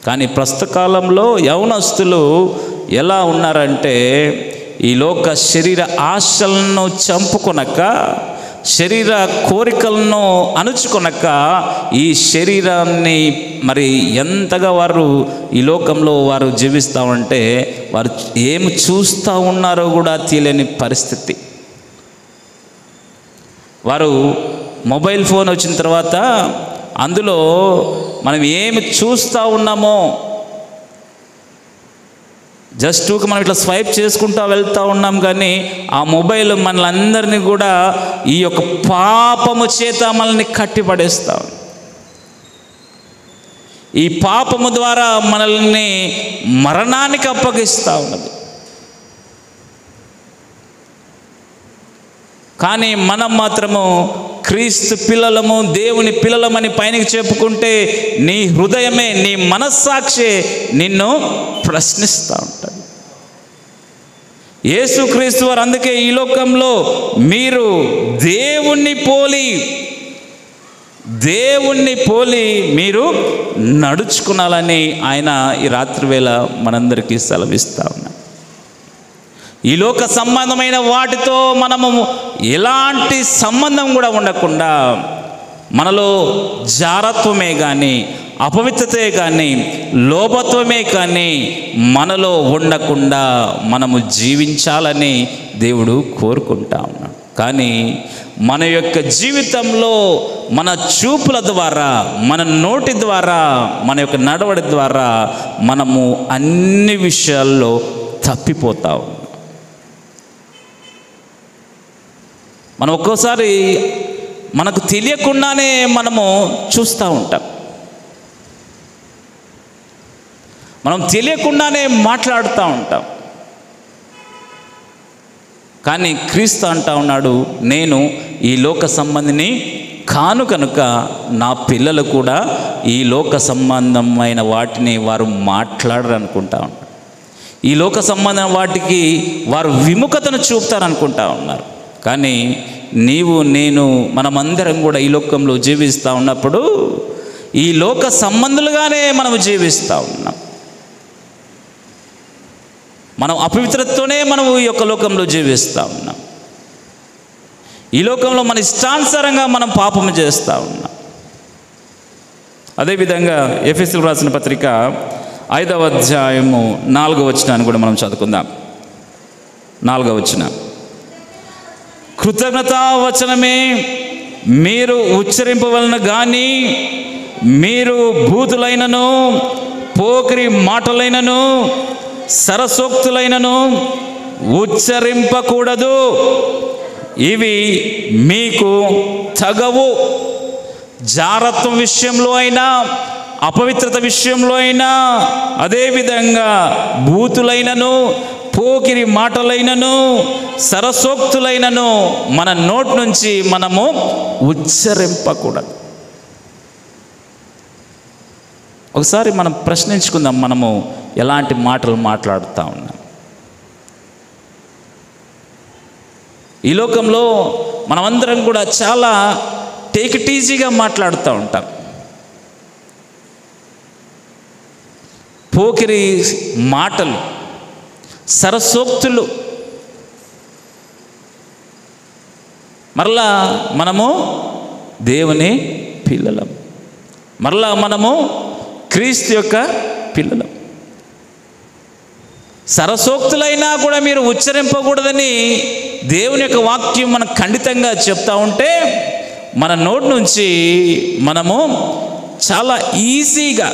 కానీ ప్రస్తుత కాలంలో యవనస్తులు ఎలా ఉన్నారంటే, ఈ లోక శరీర ఆశలను చంపుకొనక, శరీర కోరికలను అణుచుకొనక, ఈ శరీరాన్ని మరి ఎంతగా వారు ఈ లోకంలో వారు జీవిస్తామంటే, వారు ఏం చూస్తూ ఉన్నారో కూడా తెలియని పరిస్థితి. వారు మొబైల్ ఫోన్ వచ్చిన తర్వాత అందులో మనం ఏమి చూస్తూ ఉన్నామో జస్ట్ మనం ఇట్లా స్వైప్ చేసుకుంటూ వెళ్తూ ఉన్నాం, కానీ ఆ మొబైల్ మనలందరినీ కూడా ఈ యొక్క పాపము చేత మనల్ని కట్టిపడేస్తాం. ఈ పాపము ద్వారా మనల్ని మరణానికి అప్పగిస్తూ ఉన్నది. కానీ మనం మాత్రము క్రీస్తు పిల్లలము, దేవుని పిల్లలమని పైనకి చెప్పుకుంటే నీ హృదయమే, నీ మనస్సాక్షి నిన్ను ప్రశ్నిస్తూ ఉంటుంది. యేసుక్రీస్తు వారు అందుకే ఈ లోకంలో మీరు దేవుణ్ణి పోలి మీరు నడుచుకునాలని ఆయన ఈ రాత్రి వేళ మనందరికీ సెలవిస్తూ ఉన్నాం. ఈ లోక సంబంధమైన వాటితో మనము ఎలాంటి సంబంధం కూడా ఉండకుండా, మనలో జారత్వమే కానీ, అపవిత్రతే కానీ, లోభత్వమే కానీ మనలో ఉండకుండా మనము జీవించాలని దేవుడు కోరుకుంటా ఉన్నాడు. కానీ మన యొక్క జీవితంలో మన చూపుల ద్వారా, మన నోటి ద్వారా, మన యొక్క నడవడి ద్వారా మనము అన్ని విషయాల్లో తప్పిపోతా ఉన్నాం. మనం ఒక్కోసారి మనకు తెలియకుండానే మనము చూస్తూ ఉంటాం, మనం తెలియకుండానే మాట్లాడుతూ ఉంటాం. కానీ క్రీస్తు అంటా ఉన్నాడు, నేను ఈ లోక సంబంధిని కాను కనుక నా పిల్లలు కూడా ఈ లోక సంబంధమైన వాటిని వారు మాట్లాడరు అనుకుంటా ఉన్నారు. ఈ లోక సంబంధం వాటికి వారు విముఖతను చూపుతారనుకుంటా ఉన్నారు. కానీ నీవు నేను మనమందరం కూడా ఈ లోకంలో జీవిస్తూ ఉన్నప్పుడు ఈ లోక సంబంధులుగానే మనము జీవిస్తూ ఉన్నాం. మనం అపవిత్రతతోనే మనము ఈ యొక్క లోకంలో జీవిస్తూ ఉన్నాం. ఈ లోకంలో మన ఇష్టానుసారంగా మనం పాపము చేస్తూ ఉన్నాం. అదేవిధంగా ఎఫెసీయులకు రాసిన పత్రిక 5వ అధ్యాయము 4వ వచనాన్ని కూడా మనం చదువుకుందాం. 4వ వచనం, కృతజ్ఞతా వచనమే మీరు ఉచ్చరింపవలన కానీ మీరు బూతులైనను, పోకిరి మాటలైనను, సరసోక్తులైనను ఉచ్చరింపకూడదు. ఇవి మీకు తగవు. జారత్వం విషయంలో అయినా, అపవిత్రత విషయంలో అయినా, అదేవిధంగా బూతులైనను, పోకిరి మాటలైనను సరసోక్తులైనను మన నోటి నుంచి మనము ఉచ్చరింపకూడదు. ఒకసారి మనం ప్రశ్నించుకుందాం, మనము ఎలాంటి మాటలు మాట్లాడుతూ ఉన్నాం. ఈ లోకంలో మనమందరం కూడా చాలా టేక్ ఇట్ ఈజీగా మాట్లాడుతూ ఉంటాం. పోకిరి మాటలు, సరసోక్తులు. మరలా మనము దేవుని పిల్లలం, మరలా మనము క్రీస్తు యొక్క పిల్లలం. సరసోక్తులైనా కూడా మీరు ఉచ్చరింపకూడదని దేవుని యొక్క వాక్యం మనకు ఖండితంగా చెప్తా ఉంటే, మన నోటి నుంచి మనము చాలా ఈజీగా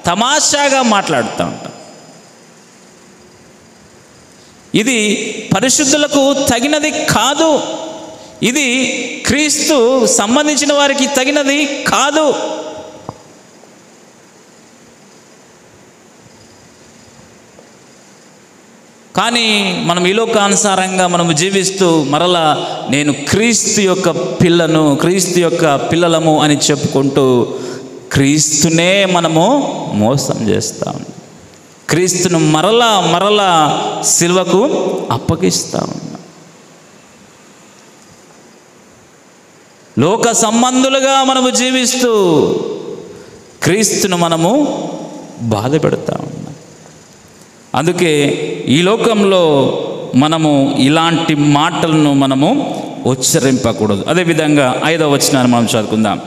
తమాషాగా మాట్లాడుతూ ఉంటాం. ఇది పరిశుద్ధులకు తగినది కాదు, ఇది క్రీస్తు సంబంధించిన వారికి తగినది కాదు. కానీ మనం ఈ లోకానుసారంగా మనము జీవిస్తూ మరలా నేను క్రీస్తు యొక్క పిల్లను, క్రీస్తు యొక్క పిల్లలము అని చెప్పుకుంటూ క్రీస్తునే మనము మోసం చేస్తాం. క్రీస్తును మరలా సిలువకు అప్పగిస్తా ఉన్నాం. లోక సంబంధులుగా మనము జీవిస్తూ క్రీస్తును మనము బాధ పెడతా ఉన్నాం. అందుకే ఈ లోకంలో మనము ఇలాంటి మాటలను మనము ఉచ్చరింపకూడదు. అదేవిధంగా 5వ వచనాన్ని మనం చదువుకుందాం.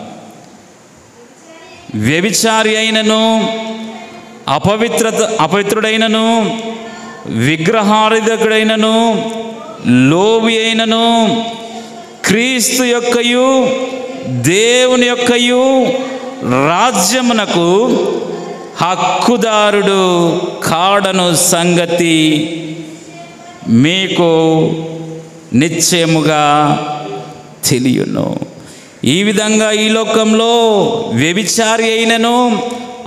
వ్యభిచారి అయినను అపవిత్రుడైనను విగ్రహారాధకుడైనను లోబి అయినను క్రీస్తు యొక్కయు దేవుని యొక్కయు రాజ్యమునకు హక్కుదారుడు కాడను సంగతి మీకు నిశ్చయముగా తెలియను. ఈ విధంగా ఈ లోకంలో వ్యభిచారి అయినను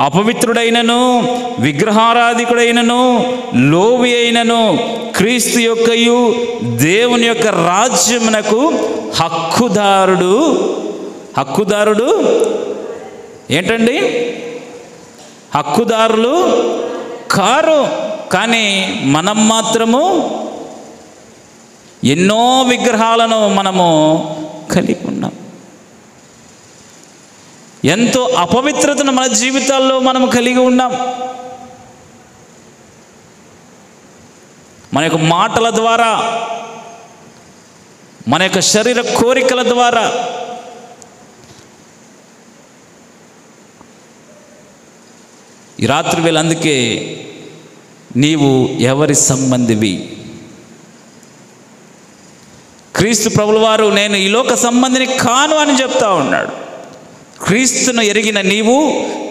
అపవిత్రుడైనను విగ్రహారాధికుడైనను లోబి అయినను క్రీస్తు యొక్కయు దేవుని యొక్క రాజ్యమునకు హక్కుదారుడు ఏంటండి? హక్కుదారులు కారు. కానీ మనం మాత్రము ఎన్నో విగ్రహాలను మనము కలిగి ఉన్నాం. ఎంతో అపవిత్రతను మన జీవితాల్లో మనం కలిగి ఉన్నాం. మన యొక్క మాటల ద్వారా, మన యొక్క శరీర కోరికల ద్వారా ఈ రాత్రి వేళ అందుకే నీవు ఎవరి సంబంధివి? క్రీస్తు ప్రభుల వారు నేను ఈ లోక సంబంధిని కాను అని చెప్తా ఉన్నాడు. క్రీస్తును ఎరిగిన నీవు,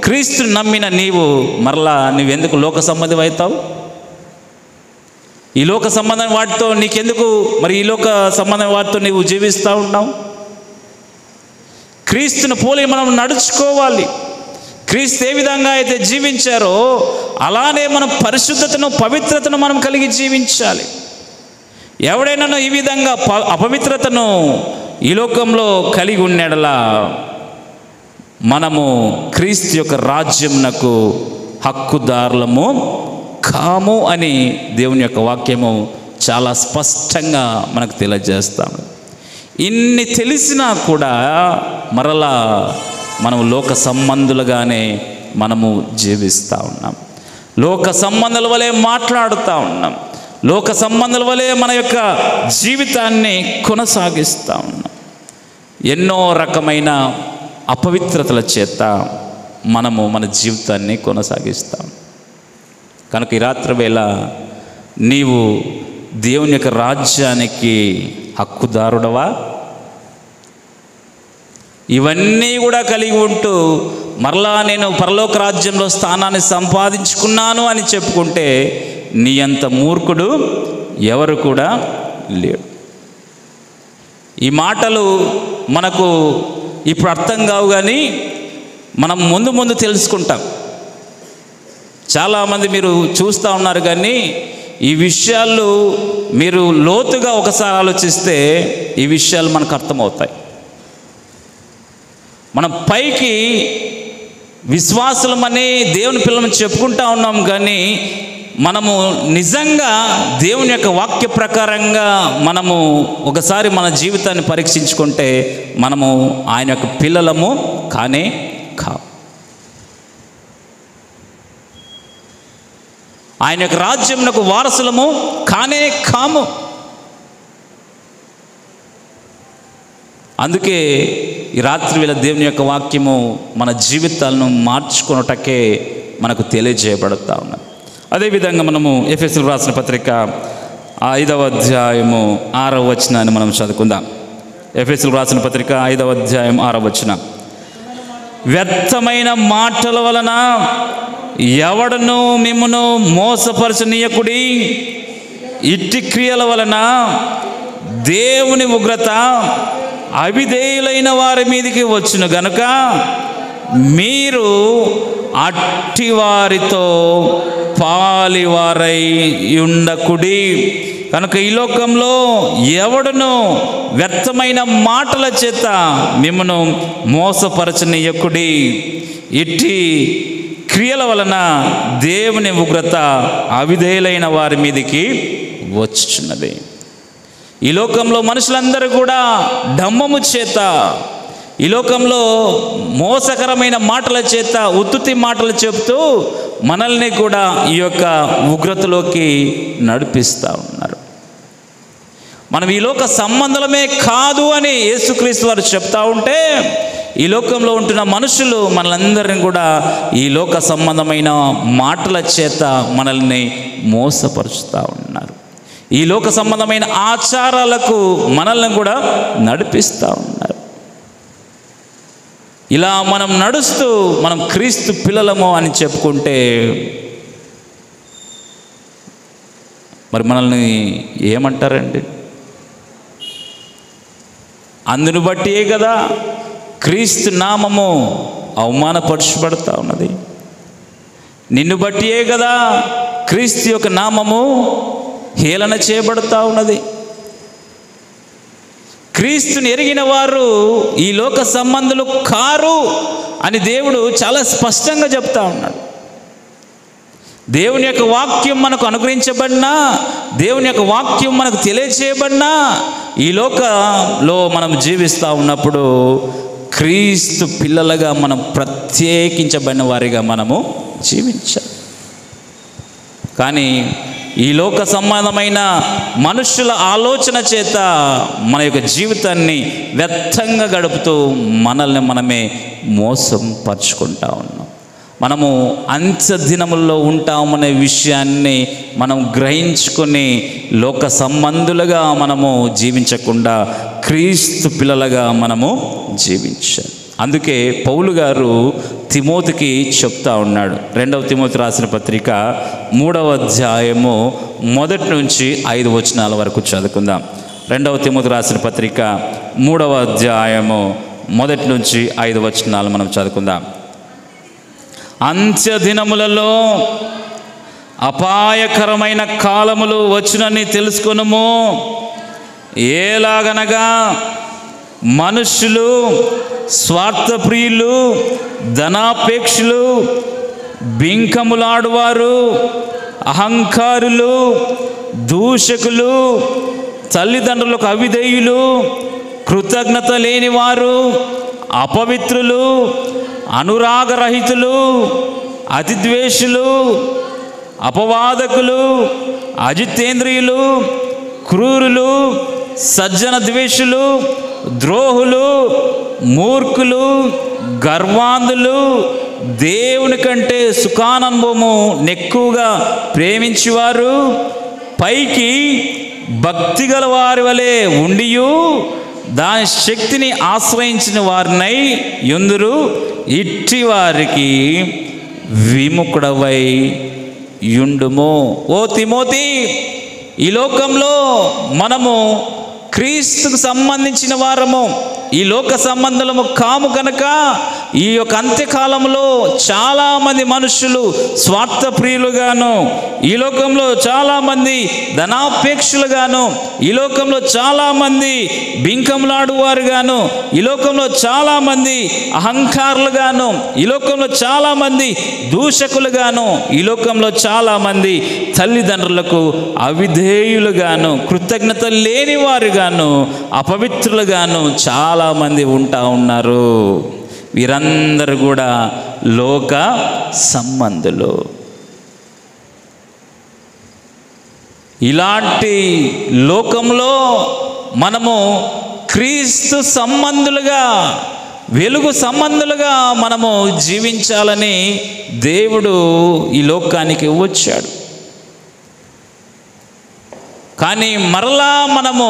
క్రీస్తును నమ్మిన నీవు మరలా నువ్వెందుకు లోక సంబంధి అవుతావు? ఈ లోక సంబంధం వాటితో నీకెందుకు, మరి ఈ లోక సంబంధం వాటితో నీవు జీవిస్తూ ఉన్నావు? క్రీస్తును పోలి మనం నడుచుకోవాలి. క్రీస్తు ఏ విధంగా అయితే జీవించారో అలానే మనం పరిశుద్ధతను, పవిత్రతను మనం కలిగి జీవించాలి. ఎవడైనా ఈ విధంగా అపవిత్రతను ఈ లోకంలో కలిగి ఉన్నడలా మనము క్రీస్తు యొక్క రాజ్యమునకు హక్కుదారులము కాము అని దేవుని యొక్క వాక్యము చాలా స్పష్టంగా మనకు తెలియజేస్తాము. ఇన్ని తెలిసినా కూడా మరలా మనం లోక సంబంధులుగానే మనము జీవిస్తూ ఉన్నాం. లోక సంబంధాల వలె మాట్లాడుతూ ఉన్నాం. లోక సంబంధాల వలె మన యొక్క జీవితాన్ని కొనసాగిస్తూ ఉన్నాం. ఎన్నో రకమైన అపవిత్రతల చేత మనము మన జీవితాన్ని కొనసాగిస్తాం. కనుక ఈ రాత్రి వేళ నీవు దేవుని యొక్క రాజ్యానికి హక్కుదారుడవా? ఇవన్నీ కూడా కలిగి ఉంటూ మరలా నేను పరలోక రాజ్యంలో స్థానాన్ని సంపాదించుకున్నాను అని చెప్పుకుంటే నీ అంత మూర్ఖుడు ఎవరు కూడా లేడు. ఈ మాటలు మనకు ఇప్పుడు అర్థం కావు, కానీ మనం ముందు తెలుసుకుంటాం. చాలామంది మీరు చూస్తూ ఉన్నారు, కానీ ఈ విషయాలు మీరు లోతుగా ఒకసారి ఆలోచిస్తే ఈ విషయాలు మనకు అర్థమవుతాయి. మనం పైకి విశ్వాసులమని దేవుని పిల్లలని చెప్పుకుంటా ఉన్నాం, కానీ మనము నిజంగా దేవుని యొక్క వాక్య ప్రకారంగా మనము ఒకసారి మన జీవితాన్ని పరీక్షించుకుంటే మనము ఆయన యొక్క పిల్లలము కానే కావు. ఆయన యొక్క రాజ్యమునకు వారసులము కానే కాము. అందుకే ఈ రాత్రి వేళ దేవుని యొక్క వాక్యము మన జీవితాలను మార్చుకొనుటకే మనకు తెలియజేయబడుతూ ఉన్నది. అదేవిధంగా మనము ఎఫెసీయులకు రాసిన పత్రిక 5వ అధ్యాయము 6వ వచనాన్ని మనం చదువుకుందాం. ఎఫెసీయులకు రాసిన పత్రిక 5వ అధ్యాయం 6వ వచనం. వ్యర్థమైన మాటల వలన ఎవడను మిమ్మును మోసపరచనీయకుడి, ఇట్టి క్రియల వలన దేవుని ఉగ్రత అవిధేయులైన వారి మీదికి వచ్చును గనుక మీరు అట్టి వారితో పాలివారై ఉండకుడి. కనుక ఈ లోకంలో ఎవడును వ్యర్థమైన మాటల చేత మిమ్మను మోసపరచనీయకుడి, ఇట్టి క్రియల వలన దేవుని ఉగ్రత అవిధేయులైన వారి మీదికి వచ్చుచున్నది. ఈ లోకంలో మనుషులందరూ కూడా డమ్మము చేత, ఈ లోకంలో మోసకరమైన మాటల చేత, ఉత్తుతి మాటలు చెబుతూ మనల్ని కూడా ఈ యొక్క ఉగ్రతలోకి నడిపిస్తూ ఉన్నారు. మనం ఈ లోక సంబంధమే కాదు అని యేసుక్రీస్తు వారు చెప్తా ఉంటే, ఈ లోకంలో ఉంటున్న మనుషులు మనలందరినీ కూడా ఈ లోక సంబంధమైన మాటల చేత మనల్ని మోసపరుచుతూ ఉన్నారు. ఈ లోక సంబంధమైన ఆచారాలకు మనల్ని కూడా నడిపిస్తూ ఉన్నారు. ఇలా మనం నడుస్తూ మనం క్రీస్తు పిల్లలము అని చెప్పుకుంటే మరి మనల్ని ఏమంటారండి? అందును బట్టియే కదా క్రీస్తు నామము అవమానపరచబడతా ఉన్నది. నిన్ను బట్టియే కదా క్రీస్తు యొక్క నామము హేళన చేయబడతా ఉన్నది. క్రీస్తుని ఎరిగిన వారు ఈ లోక సంబంధులు కారు అని దేవుడు చాలా స్పష్టంగా చెప్తా ఉన్నాడు. దేవుని యొక్క వాక్యం మనకు అనుగ్రహించబడినా, దేవుని యొక్క వాక్యం మనకు తెలియచేయబడినా, ఈ లోకంలో మనం జీవిస్తూ ఉన్నప్పుడు క్రీస్తు పిల్లలుగా మనం ప్రత్యేకించబడిన వారిగా మనము జీవించాలి. కానీ ఈ లోక సంబంధమైన మనుషుల ఆలోచన చేత మన యొక్క జీవితాన్ని వ్యర్థంగా గడుపుతూ మనల్ని మనమే మోసం పరుచుకుంటా ఉన్నాం. మనము అంత్య దినముల్లో ఉంటామనే విషయాన్ని మనం గ్రహించుకొని లోక సంబంధులుగా మనము జీవించకుండా క్రీస్తు పిల్లలుగా మనము జీవించాలి. అందుకే పౌలు గారు తిమోతికి చెప్తా ఉన్నాడు. 2వ తిమోతి రాసిన పత్రిక 3వ అధ్యాయము 1 నుంచి 5 వచనాల వరకు చదువుకుందాం. 2వ తిమోతి రాసిన పత్రిక 3వ అధ్యాయము 1 నుంచి 5 వచనాలు మనం చదువుకుందాం. అంత్య దినములలో అపాయకరమైన కాలములు వచ్చునని తెలుసుకొనుము. ఎలాగనగా మనుష్యులు స్వార్థప్రియులు, ధనాపేక్షులు, బింకములాడువారు, అహంకారులు, దూషకులు, తల్లిదండ్రులకు అవిధేయులు, కృతజ్ఞత లేనివారు, అపవిత్రులు, అనురాగరహితులు, అతిద్వేషులు, అపవాదకులు, అజితేంద్రియులు, క్రూరులు, సజ్జన ద్వేషులు, ద్రోహులు, మూర్ఖులు, గర్వాంధులు, దేవుని కంటే సుఖానుభవము నెక్కువగా ప్రేమించేవారు, పైకి భక్తి గల వారి వలె ఉండియు దాని శక్తిని ఆశ్రయించిన వారినై యుందురు. ఇట్టి వారికి విముఖుడవై యుండుము. ఓ తిమోతి, ఈ లోకంలో మనము క్రీస్తుకు సంబంధించిన వారము, ఈ లోక సంబంధులము కాము కనుక ఈ యొక్క అంత్యకాలంలో చాలామంది మనుషులు స్వార్థప్రియులుగాను, ఈ లోకంలో చాలామంది ధనాపేక్షలుగాను, ఈ లోకంలో చాలామంది బింకంలాడువారుగాను, ఈ లోకంలో చాలామంది అహంకారులుగాను, ఈ లోకంలో చాలామంది దూషకులుగాను, ఈ లోకంలో చాలామంది తల్లిదండ్రులకు అవిధేయులుగాను, కృతజ్ఞత లేనివారుగాను, అపవిత్రులుగాను చాలామంది ఉంటా ఉన్నారు. వీరందరూ కూడా లోక సంబంధులు. ఇలాంటి లోకంలో మనము క్రీస్తు సంబంధులుగా, వెలుగు సంబంధులుగా మనము జీవించాలని దేవుడు ఈ లోకానికి వచ్చాడు. కానీ మరలా మనము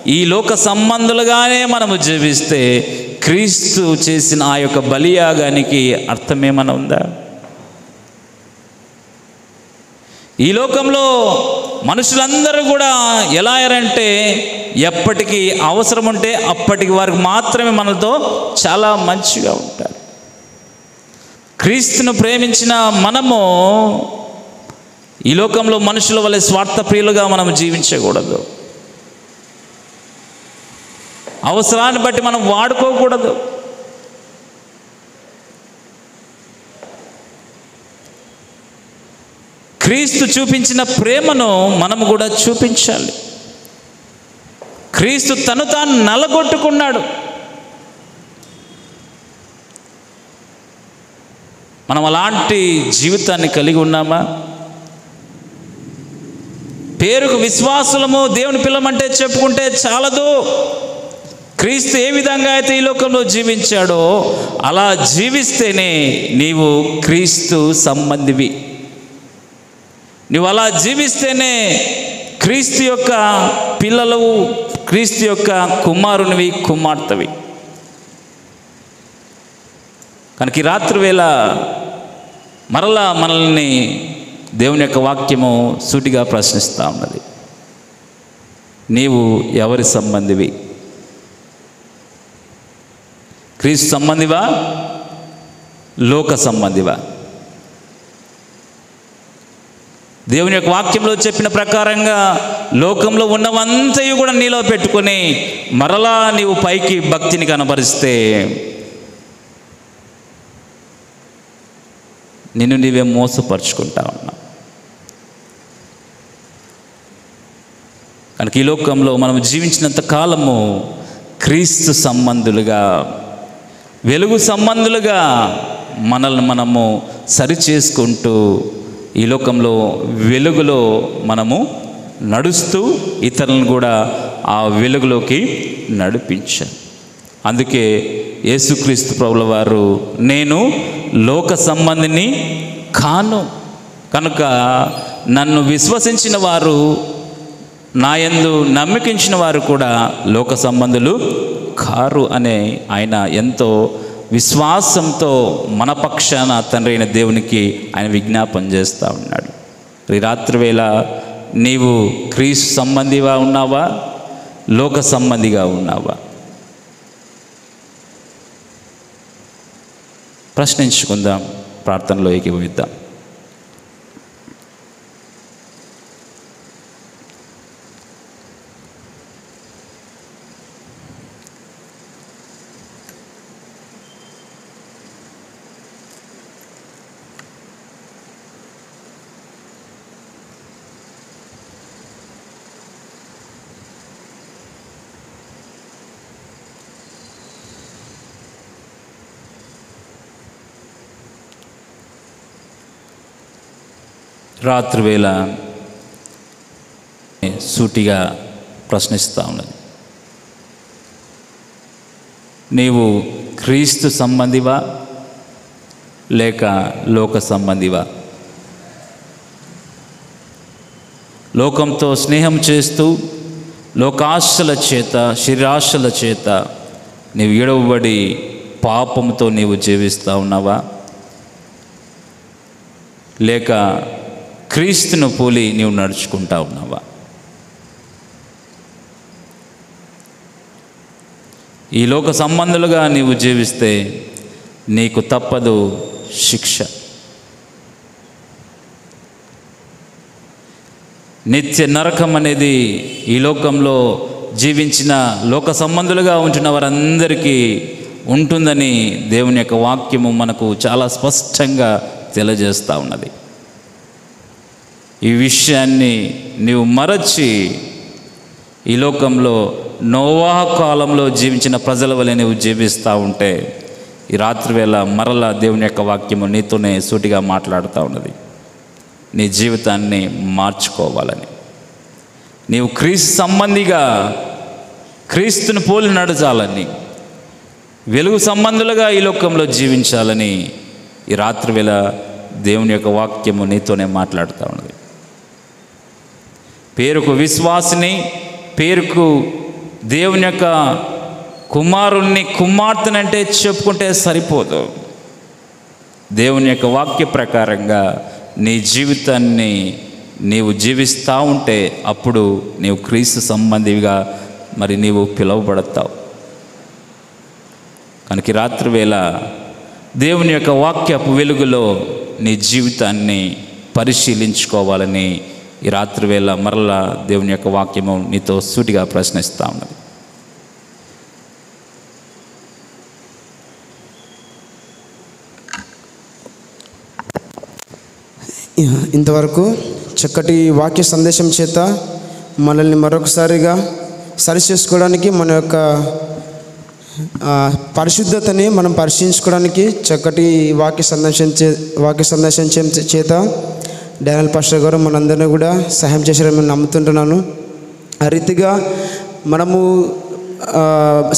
ఈ లోక సంబంధులుగానే మనము జీవిస్తే క్రీస్తు చేసిన ఆ యొక్క బలియాగానికి అర్థమేమన్నా ఉందా? ఈ లోకంలో మనుషులందరూ కూడా ఎలా అయ్యారంటే, ఎప్పటికీ అవసరం ఉంటే అప్పటికి వారికి మాత్రమే మనతో చాలా మంచిగా ఉంటారు. క్రీస్తును ప్రేమించిన మనము ఈ లోకంలో మనుషుల వలె స్వార్థప్రియులుగా మనం జీవించకూడదు. అవసరాన్ని బట్టి మనం వాడుకోకూడదు. క్రీస్తు చూపించిన ప్రేమను మనం కూడా చూపించాలి. క్రీస్తు తను తాను నలగొట్టుకున్నాడు. మనం అలాంటి జీవితాన్ని కలిగి ఉన్నామా? పేరుకు విశ్వాసులము, దేవుని పిల్లమంటే చెప్పుకుంటే చాలదు. క్రీస్తు ఏ విధంగా అయితే ఈ లోకంలో జీవించాడో అలా జీవిస్తేనే నీవు క్రీస్తు సంబంధివి. నువ్వు అలా జీవిస్తేనే క్రీస్తు యొక్క పిల్లలు, క్రీస్తు యొక్క కుమారునివి, కుమార్తెవి. కనుక ఈ రాత్రి వేళ మరలా మనల్ని దేవుని యొక్క వాక్యము సూటిగా ప్రశ్నిస్తూ ఉన్నది. నీవు ఎవరి సంబంధివి? క్రీస్తు సంబంధివా, లోక సంబంధివా? దేవుని యొక్క వాక్యంలో చెప్పిన ప్రకారంగా లోకంలో ఉన్నవంతయు కూడా నీలో పెట్టుకొని మరలా నీవు పైకి భక్తిని కనబరిస్తే నిన్ను నీవే మోసపరుచుకుంటా ఉన్నావు. కనుక ఈ లోకంలో మనం జీవించినంత కాలము క్రీస్తు సంబంధులుగా, వెలుగు సంబంధులుగా మనల్ని మనము సరిచేసుకుంటూ ఈ లోకంలో వెలుగులో మనము నడుస్తూ ఇతరులను కూడా ఆ వెలుగులోకి నడిపించాలి. అందుకే యేసుక్రీస్తు ప్రభుల వారు, నేను లోక సంబంధిని కాను, కనుక నన్ను విశ్వసించిన వారు, నా యందు నమ్మకించిన వారు కూడా లోక సంబంధులు కారు అనే ఆయన ఎంతో విశ్వాసంతో మన పక్షాన తండ్రి అయిన దేవునికి ఆయన విజ్ఞాపన చేస్తూ ఉన్నాడు. ఈ రాత్రి వేళ నీవు క్రీస్తు సంబంధిగా ఉన్నావా, లోక సంబంధిగా ఉన్నావా? ప్రశ్నించుకుందాం, ప్రార్థనలో ఏకీభవిద్దాం. రాత్రి వేళ సూటిగా ప్రశ్నిస్తూ ఉన్నది, నీవు క్రీస్తు సంబంధివా లేక లోక సంబంధివా? లోకంతో స్నేహం చేస్తూ లోకాశల చేత, శరీరాశల చేత నీవు ఎడవబడి పాపంతో నీవు జీవిస్తూ ఉన్నావా? లేక క్రీస్తును పోలి నీవు నడుచుకుంటా ఉన్నావా? ఈ లోక సంబంధులుగా నీవు జీవిస్తే నీకు తప్పదు శిక్ష. నిత్య నరకం అనేది ఈ లోకంలో జీవించిన లోక సంబంధులుగా ఉంటున్న వారందరికీ ఉంటుందని దేవుని యొక్క వాక్యము మనకు చాలా స్పష్టంగా తెలియజేస్తూ ఉన్నది. ఈ విషయాన్ని నీవు మరచి ఈ లోకంలో నోవహు కాలంలో జీవించిన ప్రజల వలె నీవు జీవిస్తూ ఉంటే ఈ రాత్రివేళ మరలా దేవుని యొక్క వాక్యము నీతోనే సూటిగా మాట్లాడుతూ ఉన్నది. నీ జీవితాన్ని మార్చుకోవాలని, నీవు క్రీస్తు సంబంధిగా క్రీస్తుని పోలి నడచాలని, వెలుగు సంబంధులుగా ఈ లోకంలో జీవించాలని ఈ రాత్రివేళ దేవుని యొక్క వాక్యము నీతోనే మాట్లాడుతూ ఉన్నది. పేరుకు విశ్వాసిని, పేరుకు దేవుని యొక్క కుమారుణ్ణి, కుమార్తెనంటే చెప్పుకుంటే సరిపోదు. దేవుని యొక్క వాక్య ప్రకారంగా నీ జీవితాన్ని నీవు జీవిస్తూ ఉంటే అప్పుడు నీవు క్రీస్తు సంబంధిగా మరి నీవు పిలువబడతావు. కనుక రాత్రివేళ దేవుని యొక్క వాక్యపు వెలుగులో నీ జీవితాన్ని పరిశీలించుకోవాలని ఈ రాత్రివేళ మరలా దేవుని యొక్క వాక్యము నీతో సూటిగా ప్రశ్నిస్తూ ఉన్నది. ఇంతవరకు చక్కటి వాక్య సందేశం చేత మనల్ని మరొకసారిగా సరిచేసుకోవడానికి, మన యొక్క పరిశుద్ధతని మనం పరిశీలించుకోవడానికి చక్కటి వాక్య సందేశం చేత డానియల్ పాస్టర్ గారు మనందరినీ కూడా సహాయం చేశారని నేను నమ్ముతుంటున్నాను. ఆ రీతిగా మనము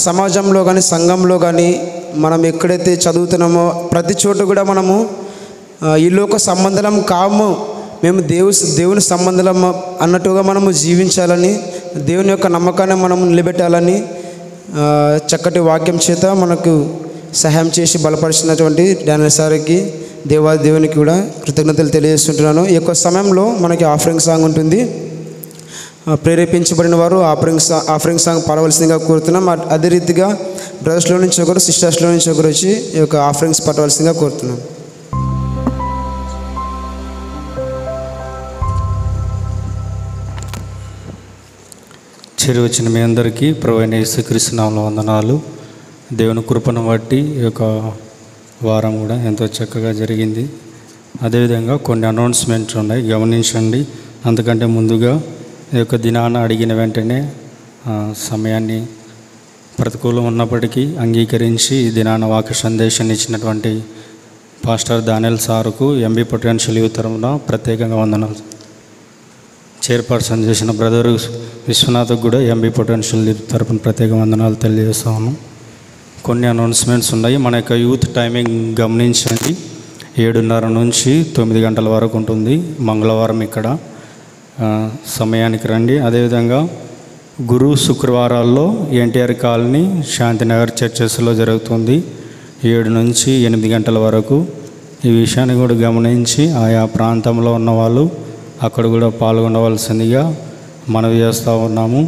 సమాజంలో కానీ సంఘంలో కానీ మనం ఎక్కడైతే చదువుతున్నామో ప్రతి చోట కూడా మనము ఈ లోక సంబంధం కాము, మేము దేవుని సంబంధం అన్నట్టుగా మనము జీవించాలని, దేవుని యొక్క నమ్మకాన్ని మనం నిలబెట్టాలని చక్కటి వాక్యం చేత మనకు సహాయం చేసి బలపరిచినటువంటి డానియల్ సార్కి, దేవునికి కూడా కృతజ్ఞతలు తెలియజేస్తుంటున్నాను. ఈ యొక్క సమయంలో మనకి ఆఫరింగ్ సాంగ్ ఉంటుంది. ప్రేరేపించబడిన వారు ఆఫరింగ్ సాంగ్ పాడవలసిందిగా కోరుతున్నాం. అదే రీతిగా బ్రదర్స్లో నుంచి ఒకరు, సిస్టర్స్లో నుంచి ఒకరు వచ్చి ఈ యొక్క ఆఫరింగ్స్ పట్టవలసిందిగా కోరుతున్నాం. చేరి వచ్చిన మీ అందరికీ ప్రభువైన యేసుక్రీస్తు నామములో వందనాలు. దేవుని కృపను బట్టి ఈ యొక్క వారం కూడా ఎంతో చక్కగా జరిగింది. అదేవిధంగా కొన్ని అనౌన్స్మెంట్స్ ఉన్నాయి, గమనించండి. అంతకంటే ముందుగా ఈ యొక్క దినాన అడిగిన వెంటనే సమయాన్ని ప్రతికూలం ఉన్నప్పటికీ అంగీకరించి ఈ దినాన వాక్య సందేశాన్ని ఇచ్చినటువంటి పాస్టర్ డానియల్ సారుకు ఎంబీ పొటెన్షియల్ యూత్ తరఫున ప్రత్యేకంగా వందనాలు. చైర్పర్సన్ చేసిన బ్రదరు విశ్వనాథ్కు కూడా ఎంబీ పొటెన్షియల్ తరపున ప్రత్యేక వందనాలు తెలియజేస్తాను. కొన్ని అనౌన్స్మెంట్స్ ఉన్నాయి. మన యొక్క యూత్ టైమింగ్ గమనించండి. 7:30 నుంచి 9 గంటల వరకు ఉంటుంది. మంగళవారం ఇక్కడ సమయానికి రండి. అదేవిధంగా గురు శుక్రవారాల్లో ఎన్టీఆర్ కాలనీ శాంతినగర్ చర్చెస్లో జరుగుతుంది 7 నుంచి 8 గంటల వరకు. ఈ విషయాన్ని కూడా గమనించి ఆయా ప్రాంతంలో ఉన్నవాళ్ళు అక్కడ కూడా పాల్గొనవలసిందిగా మనవి చేస్తూ ఉన్నాము.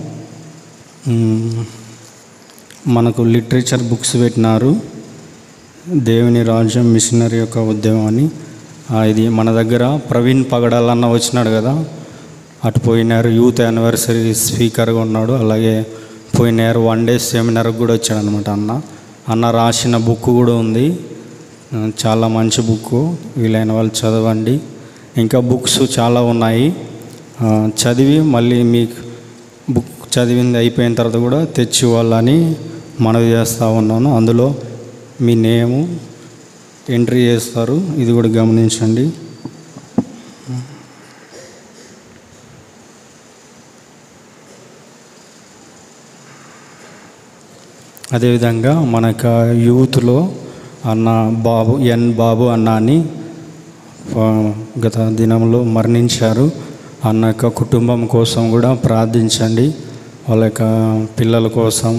మనకు లిటరేచర్ బుక్స్ పెట్టినారు, దేవుని రాజ్యం మిషనరీ యొక్క ఉద్యమం అని. ఇది మన దగ్గర ప్రవీణ్ పగడాలన్న వచ్చినాడు కదా, అటు పోయినారు. యూత్ యానివర్సరీ స్పీకర్గా ఉన్నాడు. అలాగే పోయినారు 1 డే సెమినార్కి కూడా వచ్చాడు అనమాట. అన్న రాసిన బుక్ కూడా ఉంది, చాలా మంచి బుక్, వీలైన వాళ్ళు చదవండి. ఇంకా బుక్స్ చాలా ఉన్నాయి, చదివి మళ్ళీ మీకు బుక్ చదివింది అయిపోయిన తర్వాత కూడా తెచ్చి వాళ్ళని మనవి చేస్తూ ఉన్నాను. అందులో మీ నేము ఎంట్రీ చేస్తారు, ఇది కూడా గమనించండి. అదేవిధంగా మనకు యూత్లో అన్న బాబు అన్న అని గత దినంలో మరణించారు. అన్న యొక్క కుటుంబం కోసం కూడా ప్రార్థించండి. వాళ్ళ యొక్క పిల్లల కోసం,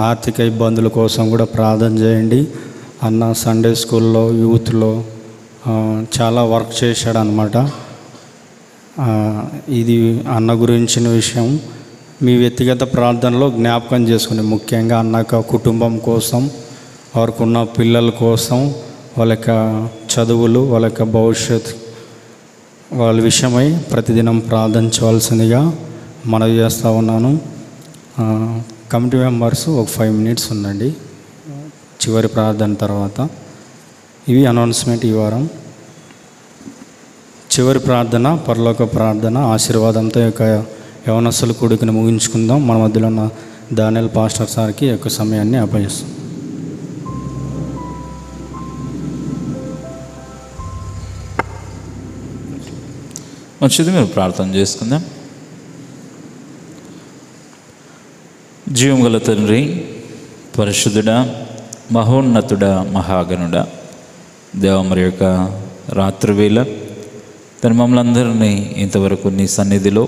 ఆర్థిక ఇబ్బందుల కోసం కూడా ప్రార్థన చేయండి. అన్న సండే స్కూల్లో యూత్లో చాలా వర్క్ చేశాడు అన్నమాట. ఇది అన్న గురించిన విషయం. మీ వ్యక్తిగత ప్రార్థనలో జ్ఞాపకం చేసుకోండి. ముఖ్యంగా అన్న యొక్క కుటుంబం కోసం, వారికి ఉన్న పిల్లల కోసం, వాళ్ళ యొక్క చదువులు, వాళ్ళ యొక్క భవిష్యత్, వాళ్ళ విషయమై ప్రతిదినం ప్రార్థించవలసిందిగా మనవి చేస్తూ ఉన్నాను. కమిటీ మెంబర్స్ ఒక 5 minutes ఉండండి చివరి ప్రార్థన తర్వాత. ఇవి అనౌన్స్మెంట్ ఈ వారం. చివరి ప్రార్థన, పరలోక ప్రార్థన ఆశీర్వాదంతో యొక్క యవనస్తుల కూడికను ముగించుకుందాం. మన మధ్యలో ఉన్న దానియల్ పాస్టర్ సార్కి ఈ యొక్క సమయాన్ని అప్పగిస్తాం. మంచిది, మీరు ప్రార్థన చేసుకుందాం. జీవం గల తండ్రి, పరిశుద్ధుడా, మహోన్నతుడా, మహాగణుడా, దేవ మరి యొక్క రాత్రివేళ తన మమ్మల్ని అందరినీ ఇంతవరకు నీ సన్నిధిలో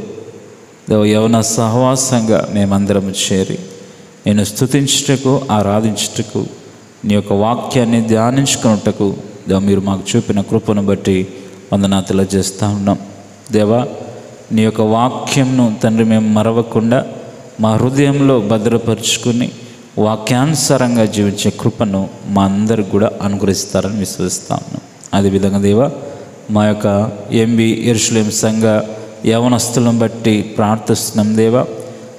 దేవ యవన సహవాసంగా మేమందరం చేరి నేను స్తుతించుటకు, ఆరాధించుటకు, నీ యొక్క వాక్యాన్ని ధ్యానించుకున్నటకు దేవ మీరు మాకు చూపిన కృపను బట్టి వందనాలు తెలియజేస్తూ ఉన్నాం. దేవా, నీ యొక్క వాక్యంను తండ్రి మేము మరవకుండా మా హృదయంలో భద్రపరుచుకుని వాక్యానుసారంగా జీవించే కృపను మా అందరికి కూడా అనుగ్రహిస్తారని విశ్వసిస్తా ఉన్నాం. అదేవిధంగా దేవా, మా యొక్క ఎంబీ యెరూషలేం సంఘ యవనస్తులను బట్టి ప్రార్థిస్తున్నాం. దేవా,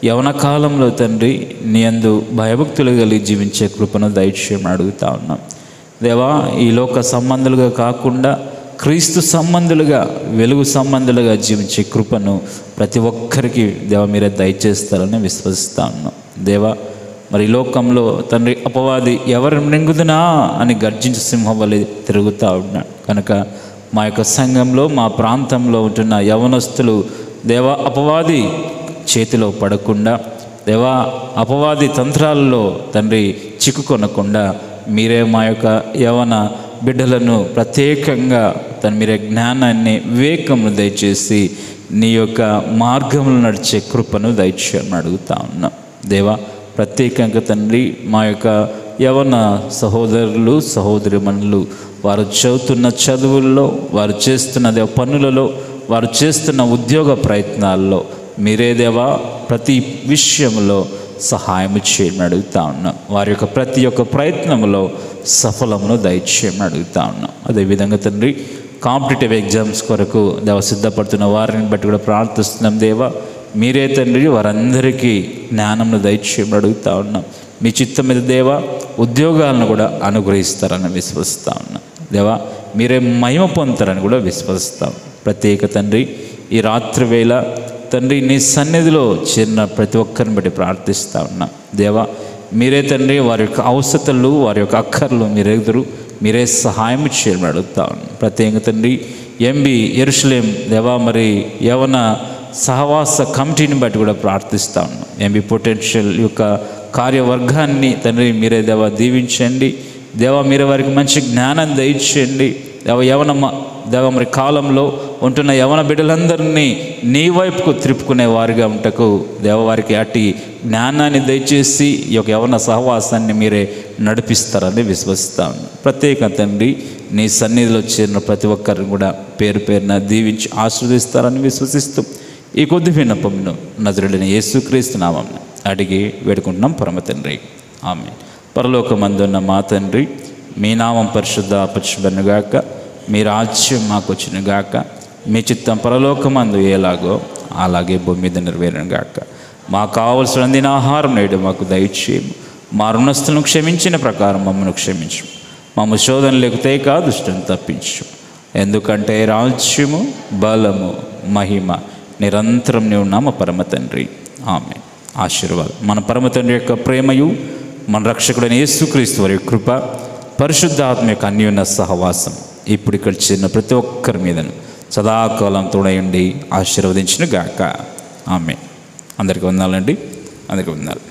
యవన కాలంలో తండ్రి నీ యందు భయభక్తులు కలిగి జీవించే కృపను దయచేయమని అడుగుతా ఉన్నాం. దేవా, ఈ లోక సంబంధులుగా కాకుండా క్రీస్తు సంబంధులుగా, వెలుగు సంబంధులుగా జీవించే కృపను ప్రతి ఒక్కరికి దేవ మీరే దయచేస్తారని విశ్వసిస్తా ఉన్నాం. దేవా, మరి లోకంలో తండ్రి అపవాది ఎవరు మృంగుదునా అని గర్జించి సింహం వలె తిరుగుతూ ఉన్నాడు కనుక మా యొక్క సంఘంలో, మా ప్రాంతంలో ఉంటున్న యవనస్తులు దేవా అపవాది చేతిలో పడకుండా, దేవా అపవాది తంత్రాలలో తండ్రి చిక్కుకొనకుండా మీరే మా యొక్క యవన బిడ్డలను ప్రత్యేకంగా మీరే జ్ఞానాన్ని, వివేకమును దయచేసి నీ యొక్క మార్గంలో నడిచే కృపను దయచేయమని అడుగుతా ఉన్నాం. దేవా, ప్రత్యేకంగా తండ్రి మా యొక్క యవన సహోదరులు, సహోదరిమణులు వారు చదువుతున్న చదువుల్లో, వారు చేస్తున్న పనులలో, వారు చేస్తున్న ఉద్యోగ ప్రయత్నాల్లో మీరే దేవా ప్రతి విషయంలో సహాయం చేయమని అడుగుతా ఉన్నాం. వారి యొక్క ప్రతి ఒక్క ప్రయత్నంలో సఫలమును దయచేయమని అడుగుతా ఉన్నాం. అదేవిధంగా తండ్రి కాంపిటేటివ్ ఎగ్జామ్స్ కొరకు దేవ సిద్ధపడుతున్న వారిని బట్టి కూడా ప్రార్థిస్తున్నాం. దేవా, మీరే తండ్రి వారందరికీ జ్ఞానంను దయచేయమని అడుగుతా ఉన్నాం. మీ చిత్తం మీద దేవా ఉద్యోగాలను కూడా అనుగ్రహిస్తారని విశ్వసిస్తా ఉన్నాం. దేవా, మీరే మహిమ పొందుతారని కూడా విశ్వసిస్తాం. ప్రత్యేక తండ్రి ఈ రాత్రి వేళ తండ్రి నీ సన్నిధిలో చేరిన ప్రతి ఒక్కరిని బట్టి ప్రార్థిస్తూ ఉన్నాం. దేవా, మీరే తండ్రి వారి యొక్క అవసరతలు, వారి యొక్క అక్కర్లు మీరెదురు మీరే సహాయం చేయమని అడుగుతా ఉన్నాం. ప్రత్యేక తండ్రి ఎంబీ యెరూషలేం దేవా మరి యవన సహవాస కమిటీని బట్టి కూడా ప్రార్థిస్తూ ఉన్నాం. ఎంబీ పొటెన్షియల్ యొక్క కార్యవర్గాన్ని తండ్రి మీరే దేవా దీవించండి. దేవా, మీరే వారికి మంచి జ్ఞానం దయచేయండి. దేవ మరి కాలంలో ఉంటున్న యవన బిడ్డలందరినీ నీ వైపుకు త్రిప్పుకునే వారిగా ఉంటకు దేవ వారికి అట్టి జ్ఞానాన్ని దయచేసి ఈ యొక్క యవన సహవాసాన్ని మీరే నడిపిస్తారని విశ్వసిస్తాను. ప్రత్యేక తండ్రి నీ సన్నిధిలో చేరిన ప్రతి ఒక్కరిని కూడా పేరు పేరున దీవించి ఆశీర్వదిస్తారని విశ్వసిస్తూ ఈ కొద్ది విన్నపమును నజరుడైన యేసుక్రీస్తు నామమున అడిగి వేడుకుంటున్నాం పరమ తండ్రి, ఆమేన్. పరలోకమందున్న మా తండ్రి, మీ నామం పరిశుద్ధపరచబడునుగాక, మీ రాజ్యం మాకు వచ్చునుగాక, మీ చిత్తం పరలోకమందు ఎలాగో అలాగే భూమి మీద నెరవేరునుగాక. మాకు కావలసిన అందిన ఆహారం నేడు మాకు దయచేయము. మా రుణస్తులను క్షమించిన ప్రకారం మమ్మల్ని క్షమించు. మమ్మ శోధనలకు తేక దుష్టుని తప్పించు. ఎందుకంటే రాజ్యము, బలము, మహిమ నిరంతరం నీవు నామ పరమ తండ్రి, ఆమేన్. ఆశీర్వాదం. మన పరమ తండ్రి యొక్క ప్రేమయు, మన రక్షకుడైన యేసుక్రీస్తు వారి కృప, పరిశుద్ధాత్మ యొక్క అన్యోన్య సహవాసం ఇప్పుడు ఇక్కడ చేరిన ప్రతి ఒక్కరి మీదను సదాకాలం తోడయండి ఆశీర్వదించును గాక, ఆమేన్. అందరికీ వందనాలండి. అందరికీ వందనాలు.